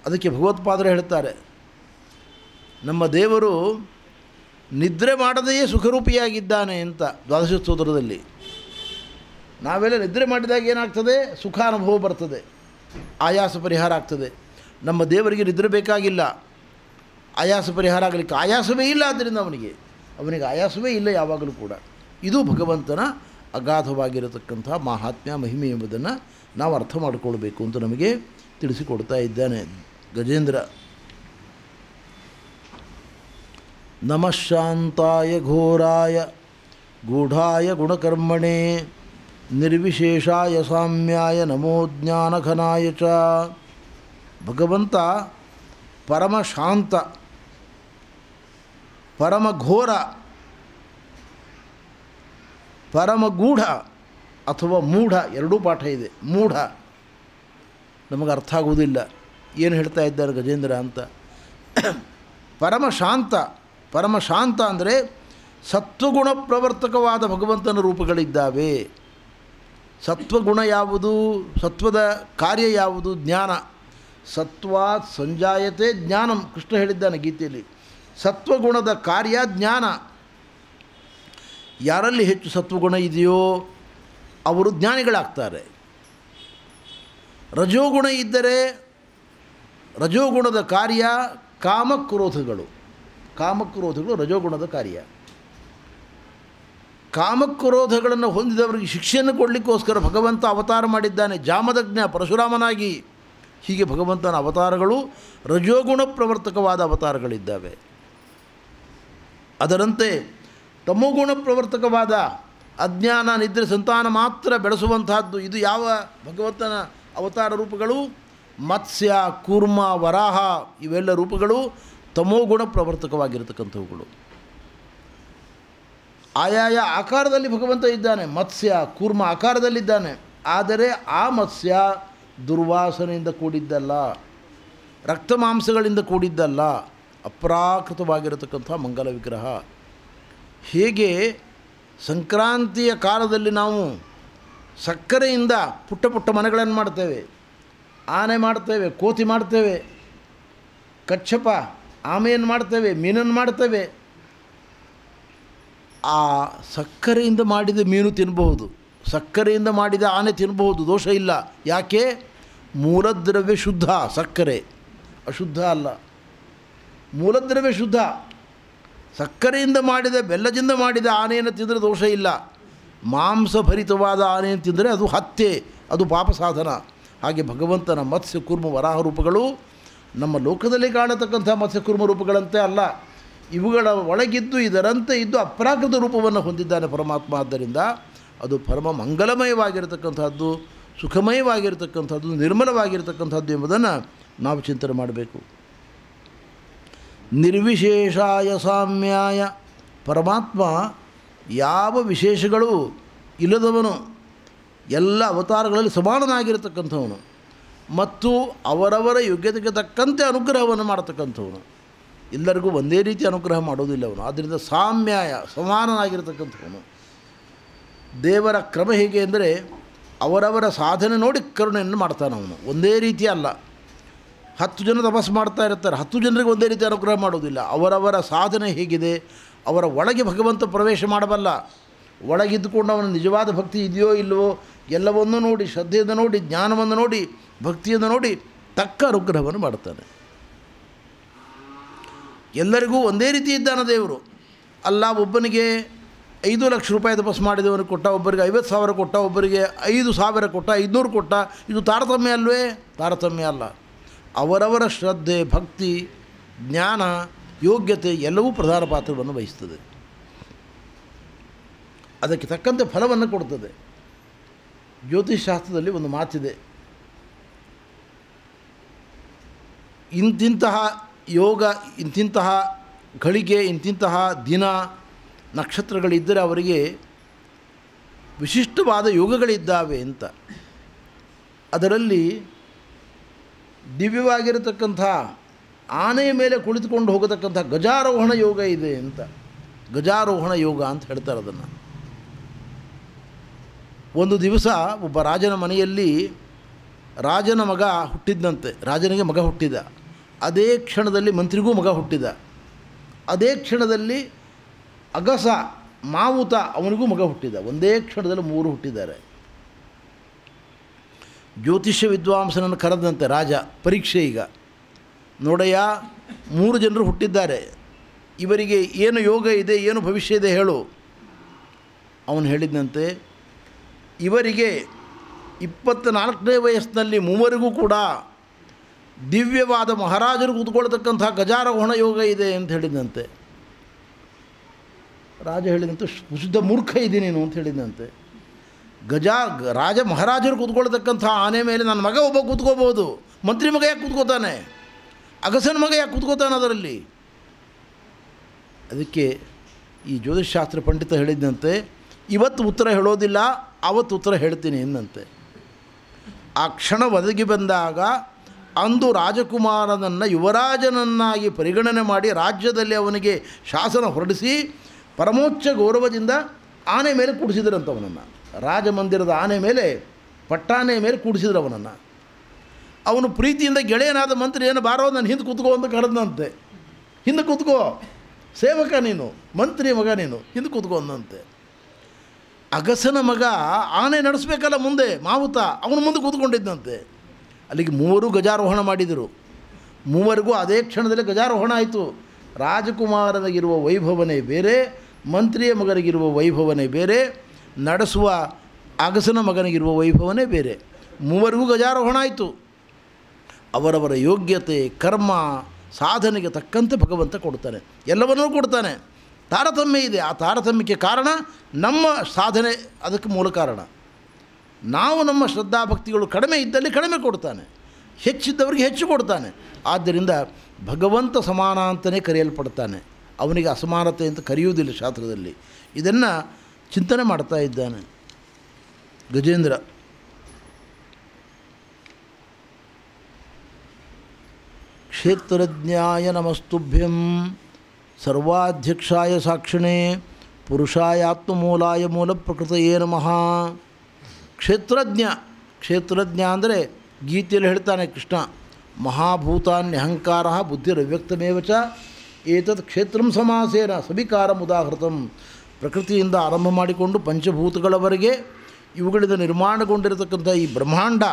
ಅದಕ್ಕೆ ಭಗವತ್ಪಾದರು ಹೇಳ್ತಾರೆ, ನಮ್ಮ ದೇವರು ನಿದ್ರೆ ಮಾಡದೆಯೇ ಸುಖರೂಪಿಯಾಗಿದ್ದಾನೆ ಅಂತ ದ್ವಾದಶ ಸ್ತೋತ್ರದಲ್ಲಿ. ನಾವೆಲ್ಲ ನಿದ್ರೆ ಮಾಡಿದಾಗ ಏನಾಗ್ತದೆ? ಸುಖ ಅನುಭವ ಬರ್ತದೆ, ಆಯಾಸ ಪರಿಹಾರ ಆಗ್ತದೆ. ನಮ್ಮ ದೇವರಿಗೆ ನಿದ್ರೆ ಬೇಕಾಗಿಲ್ಲ ಆಯಾಸ ಪರಿಹಾರ ಆಗಲಿಕ್ಕೆ. ಆಯಾಸವೇ ಇಲ್ಲ, ಆದ್ದರಿಂದ ಅವನಿಗೆ ಆಯಾಸವೇ ಇಲ್ಲ ಯಾವಾಗಲೂ ಕೂಡ. ಇದು ಭಗವಂತನ ಅಗಾಧವಾಗಿರತಕ್ಕಂಥ ಮಹಾತ್ಮ್ಯ ಮಹಿಮೆ ಎಂಬುದನ್ನು ನಾವು ಅರ್ಥ ಮಾಡಿಕೊಳ್ಬೇಕು ಅಂತ ನಮಗೆ ತಿಳಿಸಿಕೊಡ್ತಾ ಇದ್ದಾನೆ ಗಜೇಂದ್ರ. ನಮಃ ಶಾಂತಾಯ ಘೋರಾಯ ಗೂಢಾಯ ಗುಣಕರ್ಮಣೆ ನಿರ್ವಿಶೇಷಾಯ ಸಾಮ್ಯಾಯ ನಮೋ ಜ್ಞಾನಘನಾಯ ಚ. ಭಗವಂತ ಪರಮ ಶಾಂತ, ಪರಮ ಘೋರ, ಪರಮಗೂಢ ಅಥವಾ ಮೂಢ, ಎರಡೂ ಪಾಠ ಇದೆ. ಮೂಢ ನಮಗೆ ಅರ್ಥ ಆಗುವುದಿಲ್ಲ ಏನು ಹೇಳ್ತಾ ಇದ್ದಾರೆ ಗಜೇಂದ್ರ ಅಂತ. ಪರಮಶಾಂತ, ಪರಮಶಾಂತ ಅಂದರೆ ಸತ್ವಗುಣ ಪ್ರವರ್ತಕವಾದ ಭಗವಂತನ ರೂಪಗಳಿದ್ದಾವೆ. ಸತ್ವಗುಣ ಯಾವುದು? ಸತ್ವದ ಕಾರ್ಯ ಯಾವುದು? ಜ್ಞಾನ. ಸತ್ವಾತ್ ಸಂಜಾಯತೆ ಜ್ಞಾನಂ, ಕೃಷ್ಣ ಹೇಳಿದ್ದಾನೆ ಗೀತೆಯಲ್ಲಿ. ಸತ್ವಗುಣದ ಕಾರ್ಯ ಜ್ಞಾನ. ಯಾರಲ್ಲಿ ಹೆಚ್ಚು ಸತ್ವಗುಣ ಇದೆಯೋ ಅವರು ಜ್ಞಾನಿಗಳಾಗ್ತಾರೆ. ರಜೋಗುಣ ಇದ್ದರೆ ರಜೋಗುಣದ ಕಾರ್ಯ ಕಾಮಕ್ರೋಧಗಳು. ಕಾಮಕ್ರೋಧಗಳು ರಜೋಗುಣದ ಕಾರ್ಯ. ಕಾಮಕ್ರೋಧಗಳನ್ನು ಹೊಂದಿದವರಿಗೆ ಶಿಕ್ಷೆಯನ್ನು ಕೊಡಲಿಕ್ಕೋಸ್ಕರ ಭಗವಂತ ಅವತಾರ ಮಾಡಿದ್ದಾನೆ, ಜಾಮದಗ್ನ ಪರಶುರಾಮನಾಗಿ. ಹೀಗೆ ಭಗವಂತನ ಅವತಾರಗಳು ರಜೋಗುಣ ಪ್ರವರ್ತಕವಾದ ಅವತಾರಗಳಿದ್ದಾವೆ. ಅದರಂತೆ ತಮೋಗುಣ ಪ್ರವರ್ತಕವಾದ ಅಜ್ಞಾನ ನಿದ್ರೆ ಸಂತಾನ ಮಾತ್ರ ಬೆಳೆಸುವಂತಹದ್ದು. ಇದು ಯಾವ ಭಗವಂತನ ಅವತಾರ ರೂಪಗಳು? ಮತ್ಸ್ಯ, ಕೂರ್ಮ, ವರಾಹ ಇವೆಲ್ಲ ರೂಪಗಳು ತಮೋಗುಣ ಪ್ರವರ್ತಕವಾಗಿರತಕ್ಕಂಥವುಗಳು. ಆಯಾಯ ಆಕಾರದಲ್ಲಿ ಭಗವಂತ ಇದ್ದಾನೆ. ಮತ್ಸ್ಯ, ಕೂರ್ಮ ಆಕಾರದಲ್ಲಿದ್ದಾನೆ. ಆದರೆ ಆ ಮತ್ಸ್ಯ ದುರ್ವಾಸನೆಯಿಂದ ಕೂಡಿದ್ದಲ್ಲ, ರಕ್ತ ಮಾಂಸಗಳಿಂದ ಕೂಡಿದ್ದಲ್ಲ, ಅಪ್ರಾಕೃತವಾಗಿರತಕ್ಕಂಥ ಮಂಗಲ ವಿಗ್ರಹ. ಹೇಗೆ ಸಂಕ್ರಾಂತಿಯ ಕಾಲದಲ್ಲಿ ನಾವು ಸಕ್ಕರೆಯಿಂದ ಪುಟ್ಟ ಪುಟ್ಟ ಮನೆಗಳನ್ನು ಮಾಡ್ತೇವೆ, ಆನೆ ಮಾಡ್ತೇವೆ, ಕೋತಿ ಮಾಡ್ತೇವೆ, ಕಚ್ಚಪ ಆಮೆಯನ್ನು ಮಾಡ್ತೇವೆ, ಮೀನನ್ನು ಮಾಡ್ತೇವೆ. ಆ ಸಕ್ಕರೆಯಿಂದ ಮಾಡಿದ ಮೀನು ತಿನ್ನಬಹುದು, ಸಕ್ಕರೆಯಿಂದ ಮಾಡಿದ ಆನೆ ತಿನ್ನಬಹುದು, ದೋಷ ಇಲ್ಲ. ಯಾಕೆ? ಮೂಲದ್ರವ್ಯ ಶುದ್ಧ, ಸಕ್ಕರೆ ಅಶುದ್ಧ ಅಲ್ಲ. ಮೂಲದ್ರವ್ಯ ಶುದ್ಧ. ಸಕ್ಕರೆಯಿಂದ ಮಾಡಿದ, ಬೆಲ್ಲದಿಂದ ಮಾಡಿದ ಆನೆಯನ್ನು ತಿಂದರೆ ದೋಷ ಇಲ್ಲ. ಮಾಂಸಭರಿತವಾದ ಆನೆಯನ್ನು ತಿಂದರೆ ಅದು ಹತ್ಯೆ, ಅದು ಪಾಪ ಸಾಧನ. ಹಾಗೆ ಭಗವಂತನ ಮತ್ಸ್ಯ ಕೂರ್ಮ ವರಾಹ ರೂಪಗಳು ನಮ್ಮ ಲೋಕದಲ್ಲಿ ಕಾಣತಕ್ಕಂಥ ಮತ್ಸ್ಯ ಕೂರ್ಮ ರೂಪಗಳಂತೆ ಅಲ್ಲ. ಇವುಗಳ ಒಳಗಿದ್ದು ಇದರಂತೆ ಇದ್ದು ಅಪ್ರಾಕೃತ ರೂಪವನ್ನು ಹೊಂದಿದ್ದಾನೆ ಪರಮಾತ್ಮ. ಆದ್ದರಿಂದ ಅದು ಪರಮ ಮಂಗಲಮಯವಾಗಿರತಕ್ಕಂಥದ್ದು, ಸುಖಮಯವಾಗಿರತಕ್ಕಂಥದ್ದು, ನಿರ್ಮಲವಾಗಿರತಕ್ಕಂಥದ್ದು ಎಂಬುದನ್ನು ನಾವು ಚಿಂತನೆ ಮಾಡಬೇಕು. ನಿರ್ವಿಶೇಷಾಯ ಸಾಮ್ಯಾಯ, ಪರಮಾತ್ಮ ಯಾವ ವಿಶೇಷಗಳು ಇಲ್ಲದವನು, ಎಲ್ಲ ಅವತಾರಗಳಲ್ಲಿ ಸಮಾನನಾಗಿರತಕ್ಕಂಥವನು ಮತ್ತು ಅವರವರ ಯೋಗ್ಯತೆಗೆ ತಕ್ಕಂತೆ ಅನುಗ್ರಹವನ್ನು ಮಾಡತಕ್ಕಂಥವನು. ಎಲ್ಲರಿಗೂ ಒಂದೇ ರೀತಿ ಅನುಗ್ರಹ ಮಾಡೋದಿಲ್ಲ ಅವನು. ಆದ್ದರಿಂದ ಸಾಮ್ಯಾಯ, ಸಮಾನನಾಗಿರತಕ್ಕಂಥವನು. ದೇವರ ಕ್ರಮ ಹೇಗೆ ಅಂದರೆ ಅವರವರ ಸಾಧನೆ ನೋಡಿ ಕರುಣೆಯನ್ನು ಮಾಡ್ತಾನೆ ಅವನು. ಒಂದೇ ರೀತಿ ಅಲ್ಲ. 10 ಜನ ತಪಸ್ಸು ಮಾಡ್ತಾ ಇರ್ತಾರೆ, 10 ಜನರಿಗೆ ಒಂದೇ ರೀತಿ ಅನುಗ್ರಹ ಮಾಡೋದಿಲ್ಲ. ಅವರವರ ಸಾಧನೆ ಹೇಗಿದೆ, ಅವರ ಒಳಗೆ ಭಗವಂತ ಪ್ರವೇಶ ಮಾಡಬಲ್ಲ. ಒಳಗಿದ್ದುಕೊಂಡು ಅವನ ನಿಜವಾದ ಭಕ್ತಿ ಇದೆಯೋ ಇಲ್ಲವೋ ಎಲ್ಲವನ್ನೂ ನೋಡಿ, ಶ್ರದ್ಧೆಯನ್ನು ನೋಡಿ, ಜ್ಞಾನವನ್ನು ನೋಡಿ, ಭಕ್ತಿಯನ್ನು ನೋಡಿ ತಕ್ಕ ಅನುಗ್ರಹವನ್ನು ಮಾಡ್ತಾನೆ. ಎಲ್ಲರಿಗೂ ಒಂದೇ ರೀತಿ ಇದ್ದಾನೆ ದೇವರು. ಅಲ್ಲ, ಒಬ್ಬನಿಗೆ 5 ಲಕ್ಷ ರೂಪಾಯಿ ತಪಸ್ಸು ಮಾಡಿದವನಿಗೆ ಕೊಟ್ಟ, ಒಬ್ಬರಿಗೆ 50,000 ಕೊಟ್ಟ, ಒಬ್ಬರಿಗೆ 5,000 ಕೊಟ್ಟ, 500 ಕೊಟ್ಟ. ಇದು ತಾರತಮ್ಯ ಅಲ್ವೇ? ತಾರತಮ್ಯ ಅಲ್ಲ. ಅವರವರ ಶ್ರದ್ಧೆ, ಭಕ್ತಿ, ಜ್ಞಾನ, ಯೋಗ್ಯತೆ ಎಲ್ಲವೂ ಪ್ರಧಾನ ಪಾತ್ರವನ್ನು ವಹಿಸ್ತದೆ. ಅದಕ್ಕೆ ತಕ್ಕಂತೆ ಫಲವನ್ನು ಕೊಡ್ತದೆ. ಜ್ಯೋತಿಷಾಸ್ತ್ರದಲ್ಲಿ ಒಂದು ಮಾತಿದೆ, ಇಂತಿಂತಹ ಯೋಗ, ಇಂತಿಂತಹ ಗಳಿಗೆ, ಇಂತಿಂತಹ ದಿನ ನಕ್ಷತ್ರಗಳಿದ್ದರೆ ಅವರಿಗೆ ವಿಶಿಷ್ಟವಾದ ಯೋಗಗಳಿದ್ದಾವೆ ಅಂತ. ಅದರಲ್ಲಿ ದಿವ್ಯವಾಗಿರತಕ್ಕಂಥ ಆನೆಯ ಮೇಲೆ ಕುಳಿತುಕೊಂಡು ಹೋಗತಕ್ಕಂಥ ಗಜಾರೋಹಣ ಯೋಗ ಇದೆ ಅಂತ. ಗಜಾರೋಹಣ ಯೋಗ ಅಂತ ಹೇಳ್ತಾರೆ ಅದನ್ನು. ಒಂದು ದಿವಸ ಒಬ್ಬ ರಾಜನ ಮನೆಯಲ್ಲಿ ರಾಜನ ಮಗ ಹುಟ್ಟಿದ್ದಂತೆ, ರಾಜನಿಗೆ ಮಗ ಹುಟ್ಟಿದ. ಅದೇ ಕ್ಷಣದಲ್ಲಿ ಮಂತ್ರಿಗೂ ಮಗ ಹುಟ್ಟಿದ. ಅದೇ ಕ್ಷಣದಲ್ಲಿ ಅಗಸ ಮಾವುತ ಅವನಿಗೂ ಮಗ ಹುಟ್ಟಿದ. ಒಂದೇ ಕ್ಷಣದಲ್ಲಿ 3 ಹುಟ್ಟಿದ್ದಾರೆ. ಜ್ಯೋತಿಷ್ಯ ವಿದ್ವಾಂಸನನ್ನು ಕರೆದಂತೆ ರಾಜ, ಪರೀಕ್ಷೆ ಈಗ ನೋಡಯ್ಯ, 3 ಜನರು ಹುಟ್ಟಿದ್ದಾರೆ, ಇವರಿಗೆ ಏನು ಯೋಗ ಇದೆ, ಏನು ಭವಿಷ್ಯ ಇದೆ ಹೇಳು. ಅವನು ಹೇಳಿದಂತೆ, ಇವರಿಗೆ 24ನೇ ವಯಸ್ಸಿನಲ್ಲಿ 3 ಕೂಡ ದಿವ್ಯವಾದ ಮಹಾರಾಜರು ಕೂತ್ಕೊಳ್ತಕ್ಕಂಥ ಗಜಾರೋಹಣ ಯೋಗ ಇದೆ ಅಂತ ಹೇಳಿದಂತೆ. ರಾಜ ಹೇಳಿದಂತೆ, ಶುದ್ಧ ಮೂರ್ಖ ಇದ್ದೀನಿ ನೀನು ಅಂತ ಹೇಳಿದಂತೆ. ರಾಜ ಮಹಾರಾಜರು ಕೂತ್ಕೊಳ್ತಕ್ಕಂಥ ಆನೆ ಮೇಲೆ ನನ್ನ ಮಗ ಒಬ್ಬ ಕೂತ್ಕೋಬೋದು, ಮಂತ್ರಿ ಮಗ ಯಾಕೆ ಕೂತ್ಕೋತಾನೆ, ಅಗಸನ ಮಗ ಯಾಕೆ ಕೂತ್ಕೋತಾನೆ ಅದರಲ್ಲಿ? ಅದಕ್ಕೆ ಈ ಜ್ಯೋತಿಷಾಸ್ತ್ರ ಪಂಡಿತ ಹೇಳಿದ್ದಂತೆ, ಇವತ್ತು ಉತ್ತರ ಹೇಳೋದಿಲ್ಲ, ಆವತ್ತು ಉತ್ತರ ಹೇಳ್ತೀನಿ ಎಂದಂತೆ. ಆ ಕ್ಷಣ ಒದಗಿ ಬಂದಾಗ ಅಂದು ರಾಜಕುಮಾರನನ್ನು ಯುವರಾಜನನ್ನಾಗಿ ಪರಿಗಣನೆ ಮಾಡಿ ರಾಜ್ಯದಲ್ಲಿ ಅವನಿಗೆ ಶಾಸನ ಹೊರಡಿಸಿ ಪರಮೋಚ್ಚ ಗೌರವದಿಂದ ಆನೆ ಮೇಲೆ ಕೂಡಿಸಿದ್ರಂತ ಅವನನ್ನು. ರಾಜಮಂದಿರದ ಆನೆ ಮೇಲೆ, ಪಟ್ಟಾನೆ ಮೇಲೆ ಕೂಡಿಸಿದ್ರು ಅವನನ್ನು. ಅವನು ಪ್ರೀತಿಯಿಂದ ಗೆಳೆಯನಾದ ಮಂತ್ರಿ, ಏನು ಬಾರೋ ನಾನು ಹಿಂದೆ ಕೂತ್ಕೋ ಅಂತ ಕರೆದಂತೆ. ಹಿಂದೆ ಕೂತ್ಕೋ, ಸೇವಕ ನೀನು, ಮಂತ್ರಿ ಮಗ ನೀನು, ಹಿಂದೆ ಕೂತ್ಕೋ ಅಂದಂತೆ. ಅಗಸನ ಮಗ ಆನೆ ನಡೆಸಬೇಕಲ್ಲ ಮುಂದೆ, ಮಾವುತ, ಅವನು ಮುಂದೆ ಕೂತ್ಕೊಂಡಿದ್ದಂತೆ. ಅಲ್ಲಿಗೆ 3 ಗಜಾರೋಹಣ ಮಾಡಿದರು. 3 ಅದೇ ಕ್ಷಣದಲ್ಲಿ ಗಜಾರೋಹಣ ಆಯಿತು. ರಾಜಕುಮಾರನಿಗಿರುವ ವೈಭವನೇ ಬೇರೆ, ಮಂತ್ರಿಯ ಮಗನಿಗಿರುವ ವೈಭವನೇ ಬೇರೆ, ನಡೆಸುವ ಅಗಸನ ಮಗನಿಗಿರುವ ವೈಭವನೇ ಬೇರೆ. 3 ಗಜಾರೋಹಣ ಆಯಿತು. ಅವರವರ ಯೋಗ್ಯತೆ, ಕರ್ಮ, ಸಾಧನೆಗೆ ತಕ್ಕಂತೆ ಭಗವಂತ ಕೊಡ್ತಾನೆ, ಎಲ್ಲವನ್ನೂ ಕೊಡ್ತಾನೆ. ತಾರತಮ್ಯ ಇದೆ, ಆ ತಾರತಮ್ಯಕ್ಕೆ ಕಾರಣ ನಮ್ಮ ಸಾಧನೆ, ಅದಕ್ಕೆ ಮೂಲ ಕಾರಣ. ನಾವು ನಮ್ಮ ಶ್ರದ್ಧಾಭಕ್ತಿಗಳು ಕಡಿಮೆ ಇದ್ದಲ್ಲಿ ಕಡಿಮೆ ಕೊಡ್ತಾನೆ, ಹೆಚ್ಚಿದ್ದವರಿಗೆ ಹೆಚ್ಚು ಕೊಡ್ತಾನೆ. ಆದ್ದರಿಂದ ಭಗವಂತ ಸಮಾನ ಅಂತಲೇ ಕರೆಯಲ್ಪಡ್ತಾನೆ, ಅವನಿಗೆ ಅಸಮಾನತೆ ಅಂತ ಕರೆಯುವುದಿಲ್ಲ ಶಾಸ್ತ್ರದಲ್ಲಿ. ಇದನ್ನು ಚಿಂತನೆ ಮಾಡ್ತಾ ಇದ್ದಾನೆ ಗಜೇಂದ್ರ. ಕ್ಷೇತ್ರಜ್ಞಾಯ ನಮಸ್ತುಭ್ಯಂ ಸರ್ವಾಧ್ಯಕ್ಷಾಯ ಸಾಕ್ಷಿಣೇ ಪುರುಷಾಯಾತ್ಮಮೂಲಾಯ ಮೂಲ ಪ್ರಕೃತಯೇ ನಮಃ. ಕ್ಷೇತ್ರಜ್ಞ ಅಂದರೆ ಗೀತೆಯಲ್ಲಿ ಹೇಳ್ತಾನೆ ಕೃಷ್ಣ, ಮಹಾಭೂತಾನ್ಯಹಂಕಾರ ಬುದ್ಧಿರವ್ಯಕ್ತಮೇವ ಚ ಏತತ್ ಕ್ಷೇತ್ರಂ ಸಮಾಸೇನ ಸವಿಕಾರಂ ಉದಾಹೃತಂ. ಪ್ರಕೃತಿಯಿಂದ ಆರಂಭ ಮಾಡಿಕೊಂಡು ಪಂಚಭೂತಗಳವರೆಗೆ ಇವುಗಳಿಂದ ನಿರ್ಮಾಣಗೊಂಡಿರತಕ್ಕಂಥ ಈ ಬ್ರಹ್ಮಾಂಡ,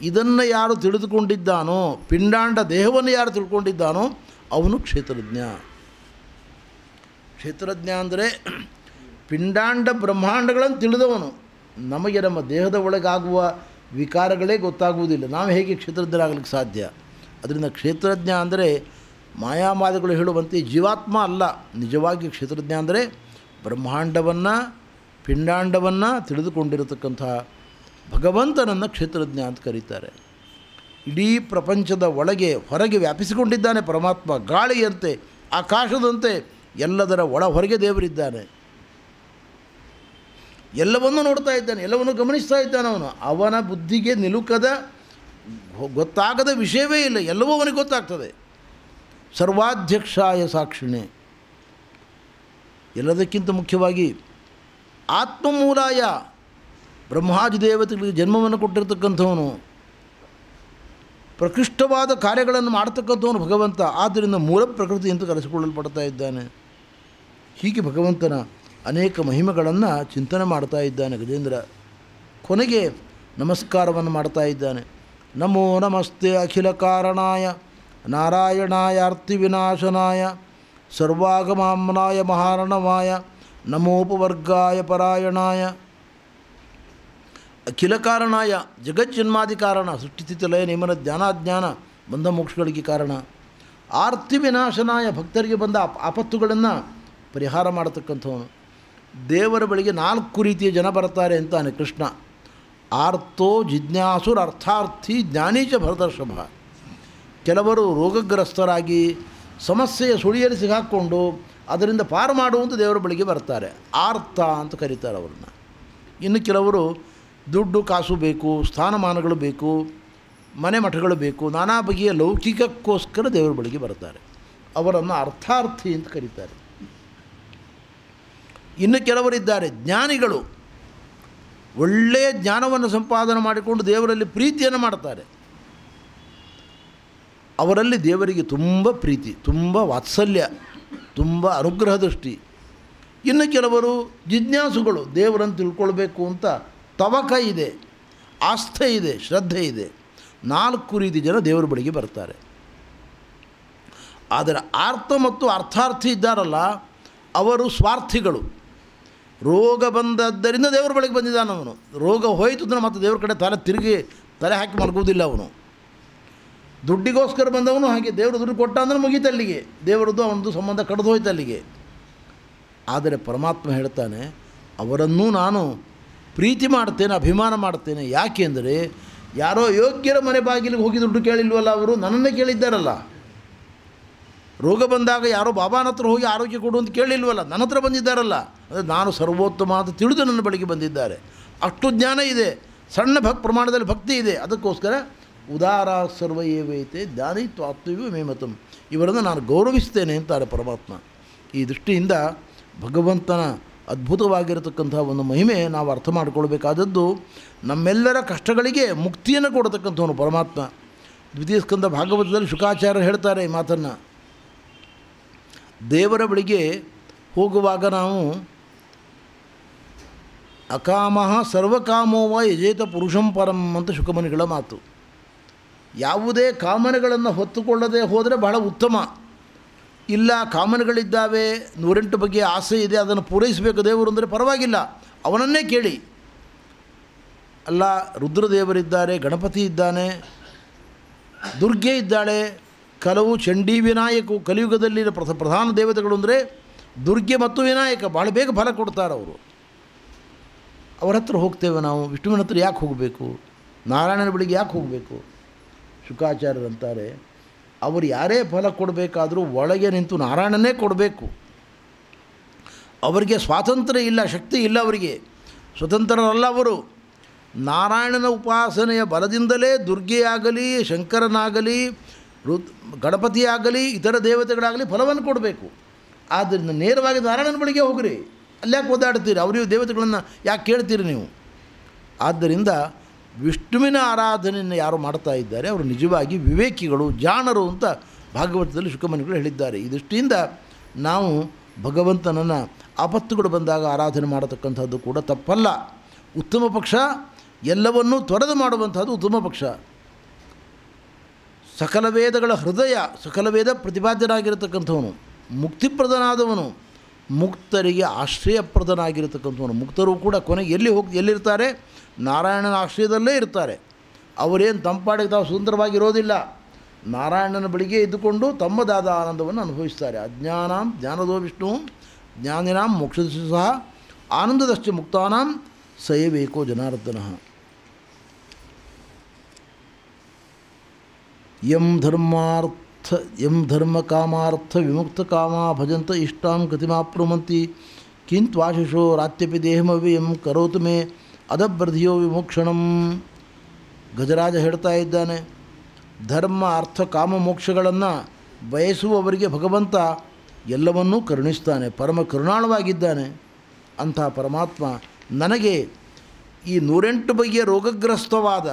ಇದನ್ನು ಯಾರು ತಿಳಿದುಕೊಂಡಿದ್ದಾನೋ, ಪಿಂಡಾಂಡ ದೇಹವನ್ನು ಯಾರು ತಿಳ್ಕೊಂಡಿದ್ದಾನೋ ಅವನು ಕ್ಷೇತ್ರಜ್ಞ. ಕ್ಷೇತ್ರಜ್ಞ ಅಂದರೆ ಪಿಂಡಾಂಡ ಬ್ರಹ್ಮಾಂಡಗಳನ್ನು ತಿಳಿದವನು. ನಮಗೆ ನಮ್ಮ ದೇಹದ ಒಳಗಾಗುವ ವಿಕಾರಗಳೇ ಗೊತ್ತಾಗುವುದಿಲ್ಲ, ನಾವು ಹೇಗೆ ಕ್ಷೇತ್ರಜ್ಞರಾಗಲಿಕ್ಕೆ ಸಾಧ್ಯ? ಅದರಿಂದ ಕ್ಷೇತ್ರಜ್ಞ ಅಂದರೆ ಮಾಯಾಮಾದಿಗಳು ಹೇಳುವಂತೆ ಜೀವಾತ್ಮ ಅಲ್ಲ. ನಿಜವಾಗಿ ಕ್ಷೇತ್ರಜ್ಞ ಅಂದರೆ ಬ್ರಹ್ಮಾಂಡವನ್ನು, ಪಿಂಡಾಂಡವನ್ನು ತಿಳಿದುಕೊಂಡಿರತಕ್ಕಂಥ ಭಗವಂತನನ್ನು ಕ್ಷೇತ್ರಜ್ಞ ಅಂತ ಕರೀತಾರೆ. ಇಡೀ ಪ್ರಪಂಚದ ಒಳಗೆ ಹೊರಗೆ ವ್ಯಾಪಿಸಿಕೊಂಡಿದ್ದಾನೆ ಪರಮಾತ್ಮ. ಗಾಳಿಯಂತೆ, ಆಕಾಶದಂತೆ ಎಲ್ಲದರ ಒಳ ಹೊರಗೆ ದೇವರಿದ್ದಾನೆ. ಎಲ್ಲವನ್ನೂ ನೋಡ್ತಾ ಇದ್ದಾನೆ, ಎಲ್ಲವನ್ನೂ ಗಮನಿಸ್ತಾ ಇದ್ದಾನೆ. ಅವನ ಬುದ್ಧಿಗೆ ನಿಲುಕದ, ಗೊತ್ತಾಗದ ವಿಷಯವೇ ಇಲ್ಲ, ಎಲ್ಲವೂ ಅವನಿಗೆ ಗೊತ್ತಾಗ್ತದೆ. ಸರ್ವಾಧ್ಯಕ್ಷಾಯ ಸಾಕ್ಷಿಣೆ, ಎಲ್ಲದಕ್ಕಿಂತ ಮುಖ್ಯವಾಗಿ ಆತ್ಮಮೂಲಾಯ, ಬ್ರಹ್ಮಾದಿ ದೇವತೆಗಳಿಗೆ ಜನ್ಮವನ್ನು ಕೊಟ್ಟಿರ್ತಕ್ಕಂಥವನು, ಪ್ರಕೃಷ್ಟವಾದ ಕಾರ್ಯಗಳನ್ನು ಮಾಡ್ತಕ್ಕಂಥವನು ಭಗವಂತ. ಆದ್ದರಿಂದ ಮೂಲ ಪ್ರಕೃತಿ ಅಂತ ಕರೆಸಿಕೊಳ್ಳಲ್ಪಡ್ತಾ ಇದ್ದಾನೆ. ಹೀಗೆ ಭಗವಂತನ ಅನೇಕ ಮಹಿಮೆಗಳನ್ನು ಚಿಂತನೆ ಮಾಡ್ತಾ ಇದ್ದಾನೆ ಗಜೇಂದ್ರ. ಕೊನೆಗೆ ನಮಸ್ಕಾರವನ್ನು ಮಾಡ್ತಾ ಇದ್ದಾನೆ. ನಮೋ ನಮಸ್ತೆ ಅಖಿಲ ಕಾರಣಾಯ ನಾರಾಯಣಾಯ ಅರ್ತಿ ವಿನಾಶನಾಯ ಸರ್ವಾಗಮಾಮ್ನಾಯ ಮಹಾರಣವಾಯ ನಮೋಪವರ್ಗಾಯ ಪರಾಯಣಾಯ. ಅಖಿಲ ಕಾರಣಾಯ, ಜಗಜ್ಜನ್ಮಾದಿ ಕಾರಣ, ಸೃಷ್ಟಿಸ್ಥಿತಿ ಲಯ ನಿಯಮನ ಜ್ಞಾನಾಜ್ಞಾನ ಬಂಧ ಮೋಕ್ಷಗಳಿಗೆ ಕಾರಣ. ಆರ್ತಿ ವಿನಾಶನಾಯ, ಭಕ್ತರಿಗೆ ಬಂದ ಆಪತ್ತುಗಳನ್ನು ಪರಿಹಾರ ಮಾಡತಕ್ಕಂಥವನು. ದೇವರ ಬಳಿಗೆ 4 ರೀತಿಯ ಜನ ಬರ್ತಾರೆ ಅಂತಾನೆ ಕೃಷ್ಣ. ಆರ್ತೋ ಜಿಜ್ಞಾಸುರ ಅರ್ಥಾರ್ಥಿ ಜ್ಞಾನೀಚ ಭರತರ್ಷಭ. ಕೆಲವರು ರೋಗಗ್ರಸ್ತರಾಗಿ ಸಮಸ್ಯೆಯ ಸುಳಿಯಲ್ಲಿ ಸಿಗಾಕ್ಕೊಂಡು ಅದರಿಂದ ಪಾರು ಮಾಡುವಂಥ ದೇವರ ಬಳಿಗೆ ಬರ್ತಾರೆ, ಆರ್ತ ಅಂತ ಕರೀತಾರೆ ಅವ್ರನ್ನ. ಇನ್ನು ಕೆಲವರು ದುಡ್ಡು ಕಾಸು ಬೇಕು, ಸ್ಥಾನಮಾನಗಳು ಬೇಕು, ಮನೆ ಮಠಗಳು ಬೇಕು, ನಾನಾ ಬಗೆಯ ಲೌಕಿಕಕ್ಕೋಸ್ಕರ ದೇವರ ಬಳಿಗೆ ಬರ್ತಾರೆ, ಅವರನ್ನು ಅರ್ಥಾರ್ಥಿ ಅಂತ ಕರೀತಾರೆ. ಇನ್ನು ಕೆಲವರಿದ್ದಾರೆ ಜ್ಞಾನಿಗಳು, ಒಳ್ಳೆಯ ಜ್ಞಾನವನ್ನು ಸಂಪಾದನೆ ಮಾಡಿಕೊಂಡು ದೇವರಲ್ಲಿ ಪ್ರೀತಿಯನ್ನು ಮಾಡ್ತಾರೆ. ಅವರಲ್ಲಿ ದೇವರಿಗೆ ತುಂಬ ಪ್ರೀತಿ, ತುಂಬ ವಾತ್ಸಲ್ಯ, ತುಂಬ ಅನುಗ್ರಹ ದೃಷ್ಟಿ. ಇನ್ನು ಕೆಲವರು ಜಿಜ್ಞಾಸುಗಳು, ದೇವರನ್ನು ತಿಳ್ಕೊಳ್ಬೇಕು ಅಂತ ತವಕ ಇದೆ, ಆಸ್ಥೆ ಇದೆ, ಶ್ರದ್ಧೆ ಇದೆ. 4 ರೀತಿ ಜನ ದೇವರ ಬಳಿಗೆ ಬರ್ತಾರೆ. ಆದರೆ ಆರ್ತ ಮತ್ತು ಅರ್ಥಾರ್ಥಿ ಇದ್ದಾರಲ್ಲ, ಅವರು ಸ್ವಾರ್ಥಿಗಳು. ರೋಗ ಬಂದದ್ದರಿಂದ ದೇವರ ಬಳಿಗೆ ಬಂದಿದ್ದಾನೆ ಅವನು. ರೋಗ ಹೋಯಿತು ಅಂದರೆ ಮತ್ತೆ ದೇವ್ರ ಕಡೆ ತಲೆ ಹಾಕಿ ಮಲ್ಕೋದಿಲ್ಲ ಅವನು. ದುಡ್ಡಿಗೋಸ್ಕರ ಬಂದವನು ಹಾಗೆ, ದೇವರು ದುಡ್ಡು ಕೊಟ್ಟ ಅಂದರೆ ಮುಗೀತು ಅಲ್ಲಿಗೆ, ದೇವರದ್ದು ಅವನದು ಸಂಬಂಧ ಕಡಿದು ಹೋಯ್ತು ಅಲ್ಲಿಗೆ. ಆದರೆ ಪರಮಾತ್ಮ ಹೇಳ್ತಾನೆ, ಅವರನ್ನೂ ನಾನು ಪ್ರೀತಿ ಮಾಡ್ತೇನೆ, ಅಭಿಮಾನ ಮಾಡ್ತೇನೆ. ಯಾಕೆ ಅಂದರೆ ಯಾರೋ ಯೋಗ್ಯರ ಮನೆ ಬಾಗಿಲಿಗೆ ಹೋಗಿ ದುಡ್ಡು ಕೇಳಿಲ್ವಲ್ಲ, ಅವರು ನನ್ನನ್ನೇ ಕೇಳಿದ್ದಾರಲ್ಲ. ರೋಗ ಬಂದಾಗ ಯಾರೋ ಬಾಬಾನ ಹತ್ರ ಹೋಗಿ ಆರೋಗ್ಯ ಕೊಡು ಅಂತ ಕೇಳಿಲ್ವಲ್ಲ, ನನ್ನ ಹತ್ರ ಬಂದಿದ್ದಾರಲ್ಲ. ಅಂದರೆ ನಾನು ಸರ್ವೋತ್ತಮ ಅಂತ ತಿಳಿದು ನನ್ನ ಬಳಿಗೆ ಬಂದಿದ್ದಾರೆ. ಅಷ್ಟು ಜ್ಞಾನ ಇದೆ, ಸಣ್ಣ ಪ್ರಮಾಣದಲ್ಲಿ ಭಕ್ತಿ ಇದೆ. ಅದಕ್ಕೋಸ್ಕರ ಉದಾರ ಸರ್ವ ಏವೈತೆ ಜ್ಞಾನಿತ್ವಾತ್ಮವೂ ಮೇಮತಂ, ಇವರನ್ನು ನಾನು ಗೌರವಿಸ್ತೇನೆ ಅಂತಾರೆ ಪರಮಾತ್ಮ. ಈ ದೃಷ್ಟಿಯಿಂದ ಭಗವಂತನ ಅದ್ಭುತವಾಗಿರತಕ್ಕಂಥ ಒಂದು ಮಹಿಮೆ ನಾವು ಅರ್ಥ ಮಾಡಿಕೊಳ್ಬೇಕಾದದ್ದು. ನಮ್ಮೆಲ್ಲರ ಕಷ್ಟಗಳಿಗೆ ಮುಕ್ತಿಯನ್ನು ಕೊಡತಕ್ಕಂಥವನು ಪರಮಾತ್ಮ. ದ್ವಿತೀಯ ಸ್ಕಂದ ಭಾಗವತದಲ್ಲಿ ಶುಕಾಚಾರ್ಯರು ಹೇಳ್ತಾರೆ ಈ ಮಾತನ್ನು. ದೇವರ ಬಳಿಗೆ ಹೋಗುವಾಗ ನಾವು ಅಕಾಮಃ ಸರ್ವಕಾಮೋವ ಯಜೇತ ಪುರುಷಂ ಪರಂ ಅಂತ ಶುಕಮುನಿಗಳ ಮಾತು. ಯಾವುದೇ ಕಾಮನೆಗಳನ್ನು ಹೊತ್ತುಕೊಳ್ಳದೆ ಹೋದರೆ ಬಹಳ ಉತ್ತಮ. ಇಲ್ಲ, ಕಾಮನೆಗಳಿದ್ದಾವೆ, 108 ಬಗ್ಗೆ ಆಸೆ ಇದೆ, ಅದನ್ನು ಪೂರೈಸಬೇಕು ದೇವರು ಅಂದರೆ ಪರವಾಗಿಲ್ಲ, ಅವನನ್ನೇ ಕೇಳಿ. ಅಲ್ಲ, ರುದ್ರದೇವರಿದ್ದಾರೆ, ಗಣಪತಿ ಇದ್ದಾನೆ, ದುರ್ಗೆ ಇದ್ದಾಳೆ, ಕೆಲವು ಚಂಡೀ ವಿನಾಯಕು. ಕಲಿಯುಗದಲ್ಲಿ ಪ್ರಧಾನ ದೇವತೆಗಳು ಅಂದರೆ ದುರ್ಗೆ ಮತ್ತು ವಿನಾಯಕ. ಭಾಳ ಬೇಗ ಫಲ ಕೊಡ್ತಾರೆ ಅವರು. ಅವರ ಹತ್ರ ಹೋಗ್ತೇವೆ ನಾವು, ವಿಷ್ಣುವಿನ ಹತ್ರ ಯಾಕೆ ಹೋಗಬೇಕು, ನಾರಾಯಣನ ಬಳಿಗೆ ಯಾಕೆ ಹೋಗಬೇಕು? ಶುಕಾಚಾರ್ಯರಂತಾರೆ, ಅವರು ಯಾರೇ ಫಲ ಕೊಡಬೇಕಾದರೂ ಒಳಗೆ ನಿಂತು ನಾರಾಯಣನೇ ಕೊಡಬೇಕು. ಅವರಿಗೆ ಸ್ವಾತಂತ್ರ್ಯ ಇಲ್ಲ, ಶಕ್ತಿ ಇಲ್ಲ, ಅವರಿಗೆ ಸ್ವತಂತ್ರರಲ್ಲ ಅವರು. ನಾರಾಯಣನ ಉಪಾಸನೆಯ ಬಲದಿಂದಲೇ ದುರ್ಗೆಯಾಗಲಿ, ಶಂಕರನಾಗಲಿ, ಗಣಪತಿಯಾಗಲಿ, ಇತರ ದೇವತೆಗಳಾಗಲಿ ಫಲವನ್ನು ಕೊಡಬೇಕು. ಆದ್ದರಿಂದ ನೇರವಾಗಿ ನಾರಾಯಣನ ಬಳಿಗೆ ಹೋಗ್ರಿ, ಅಲ್ಯಾಕೆ ಓದಾಡ್ತೀರಿ, ಅವರಿಗೂ ದೇವತೆಗಳನ್ನು ಯಾಕೆ ಕೇಳ್ತೀರಿ ನೀವು? ಆದ್ದರಿಂದ ವಿಷ್ಣುವಿನ ಆರಾಧನೆಯನ್ನು ಯಾರು ಮಾಡ್ತಾ ಇದ್ದಾರೆ ಅವರು ನಿಜವಾಗಿ ವಿವೇಕಿಗಳು, ಜಾಣರು ಅಂತ ಭಾಗವತದಲ್ಲಿ ಶುಕಮುನಿಗಳು ಹೇಳಿದ್ದಾರೆ. ಈ ದೃಷ್ಟಿಯಿಂದ ನಾವು ಭಗವಂತನನ್ನು ಆಪತ್ತುಗಳು ಬಂದಾಗ ಆರಾಧನೆ ಮಾಡತಕ್ಕಂಥದ್ದು ಕೂಡ ತಪ್ಪಲ್ಲ. ಉತ್ತಮ ಪಕ್ಷ ಎಲ್ಲವನ್ನೂ ತೊರೆದು ಮಾಡುವಂಥದ್ದು ಉತ್ತಮ ಪಕ್ಷ. ಸಕಲ ವೇದಗಳ ಹೃದಯ, ಸಕಲ ವೇದ ಪ್ರತಿಪಾದ್ಯನಾಗಿರತಕ್ಕಂಥವನು, ಮುಕ್ತಿಪ್ರದನಾದವನು, ಮುಕ್ತರಿಗೆ ಆಶ್ರಯಪ್ರದನಾಗಿರತಕ್ಕಂಥವನು. ಮುಕ್ತರು ಕೂಡ ಕೊನೆಗೆ ಎಲ್ಲಿರ್ತಾರೆ? ನಾರಾಯಣನ ಆಶ್ರಯದಲ್ಲೇ ಇರ್ತಾರೆ. ಅವರೇನು ತಂಪಾಡಿಗೆ ತಾವು ಸುಂದರವಾಗಿರೋದಿಲ್ಲ, ನಾರಾಯಣನ ಬಳಿಗೆ ಇದ್ದುಕೊಂಡು ತಮ್ಮದಾದ ಆನಂದವನ್ನು ಅನುಭವಿಸ್ತಾರೆ. ಅಜ್ಞಾನಾಂ ಜ್ಞಾನದೋ ವಿಷ್ಣು ಜ್ಞಾನಿನಾಂ ಮೋಕ್ಷದಸ್ಸು ಸಹ ಆನಂದದಶ್ಚ ಮುಕ್ತಾನಾಂ ಸಯವೇಕೋ ಜನಾರ್ದನಃ. ಯಂ ಧರ್ಮ ಕಾಮಾರ್ಥ ವಿಮುಕ್ತ ಕಾಮಾ ಭಜಂತ ಇಷ್ಟಾಂ ಗತಿಮಾಪ್ನುವಂತಿ ಕಿಂತ್ವಾಶಿಷೋ ರಾತ್ಯಪಿ ದೇಹಮವ್ಯಯಂ ಕರೋತು ಮೇ ಅದಭ್ರಧಿಯೋ ವಿಮೋಕ್ಷಣಂ. ಗಜರಾಜ ಹೇಳ್ತಾ ಇದ್ದಾನೆ, ಧರ್ಮ ಅರ್ಥ ಕಾಮ ಮೋಕ್ಷಗಳನ್ನು ಬಯಸುವವರಿಗೆ ಭಗವಂತ ಎಲ್ಲವನ್ನೂ ಕರುಣಿಸ್ತಾನೆ, ಪರಮ ಕರುಣಾಳವಾಗಿದ್ದಾನೆ. ಅಂಥ ಪರಮಾತ್ಮ ನನಗೆ ಈ 108 ಬಗೆಯ ರೋಗಗ್ರಸ್ತವಾದ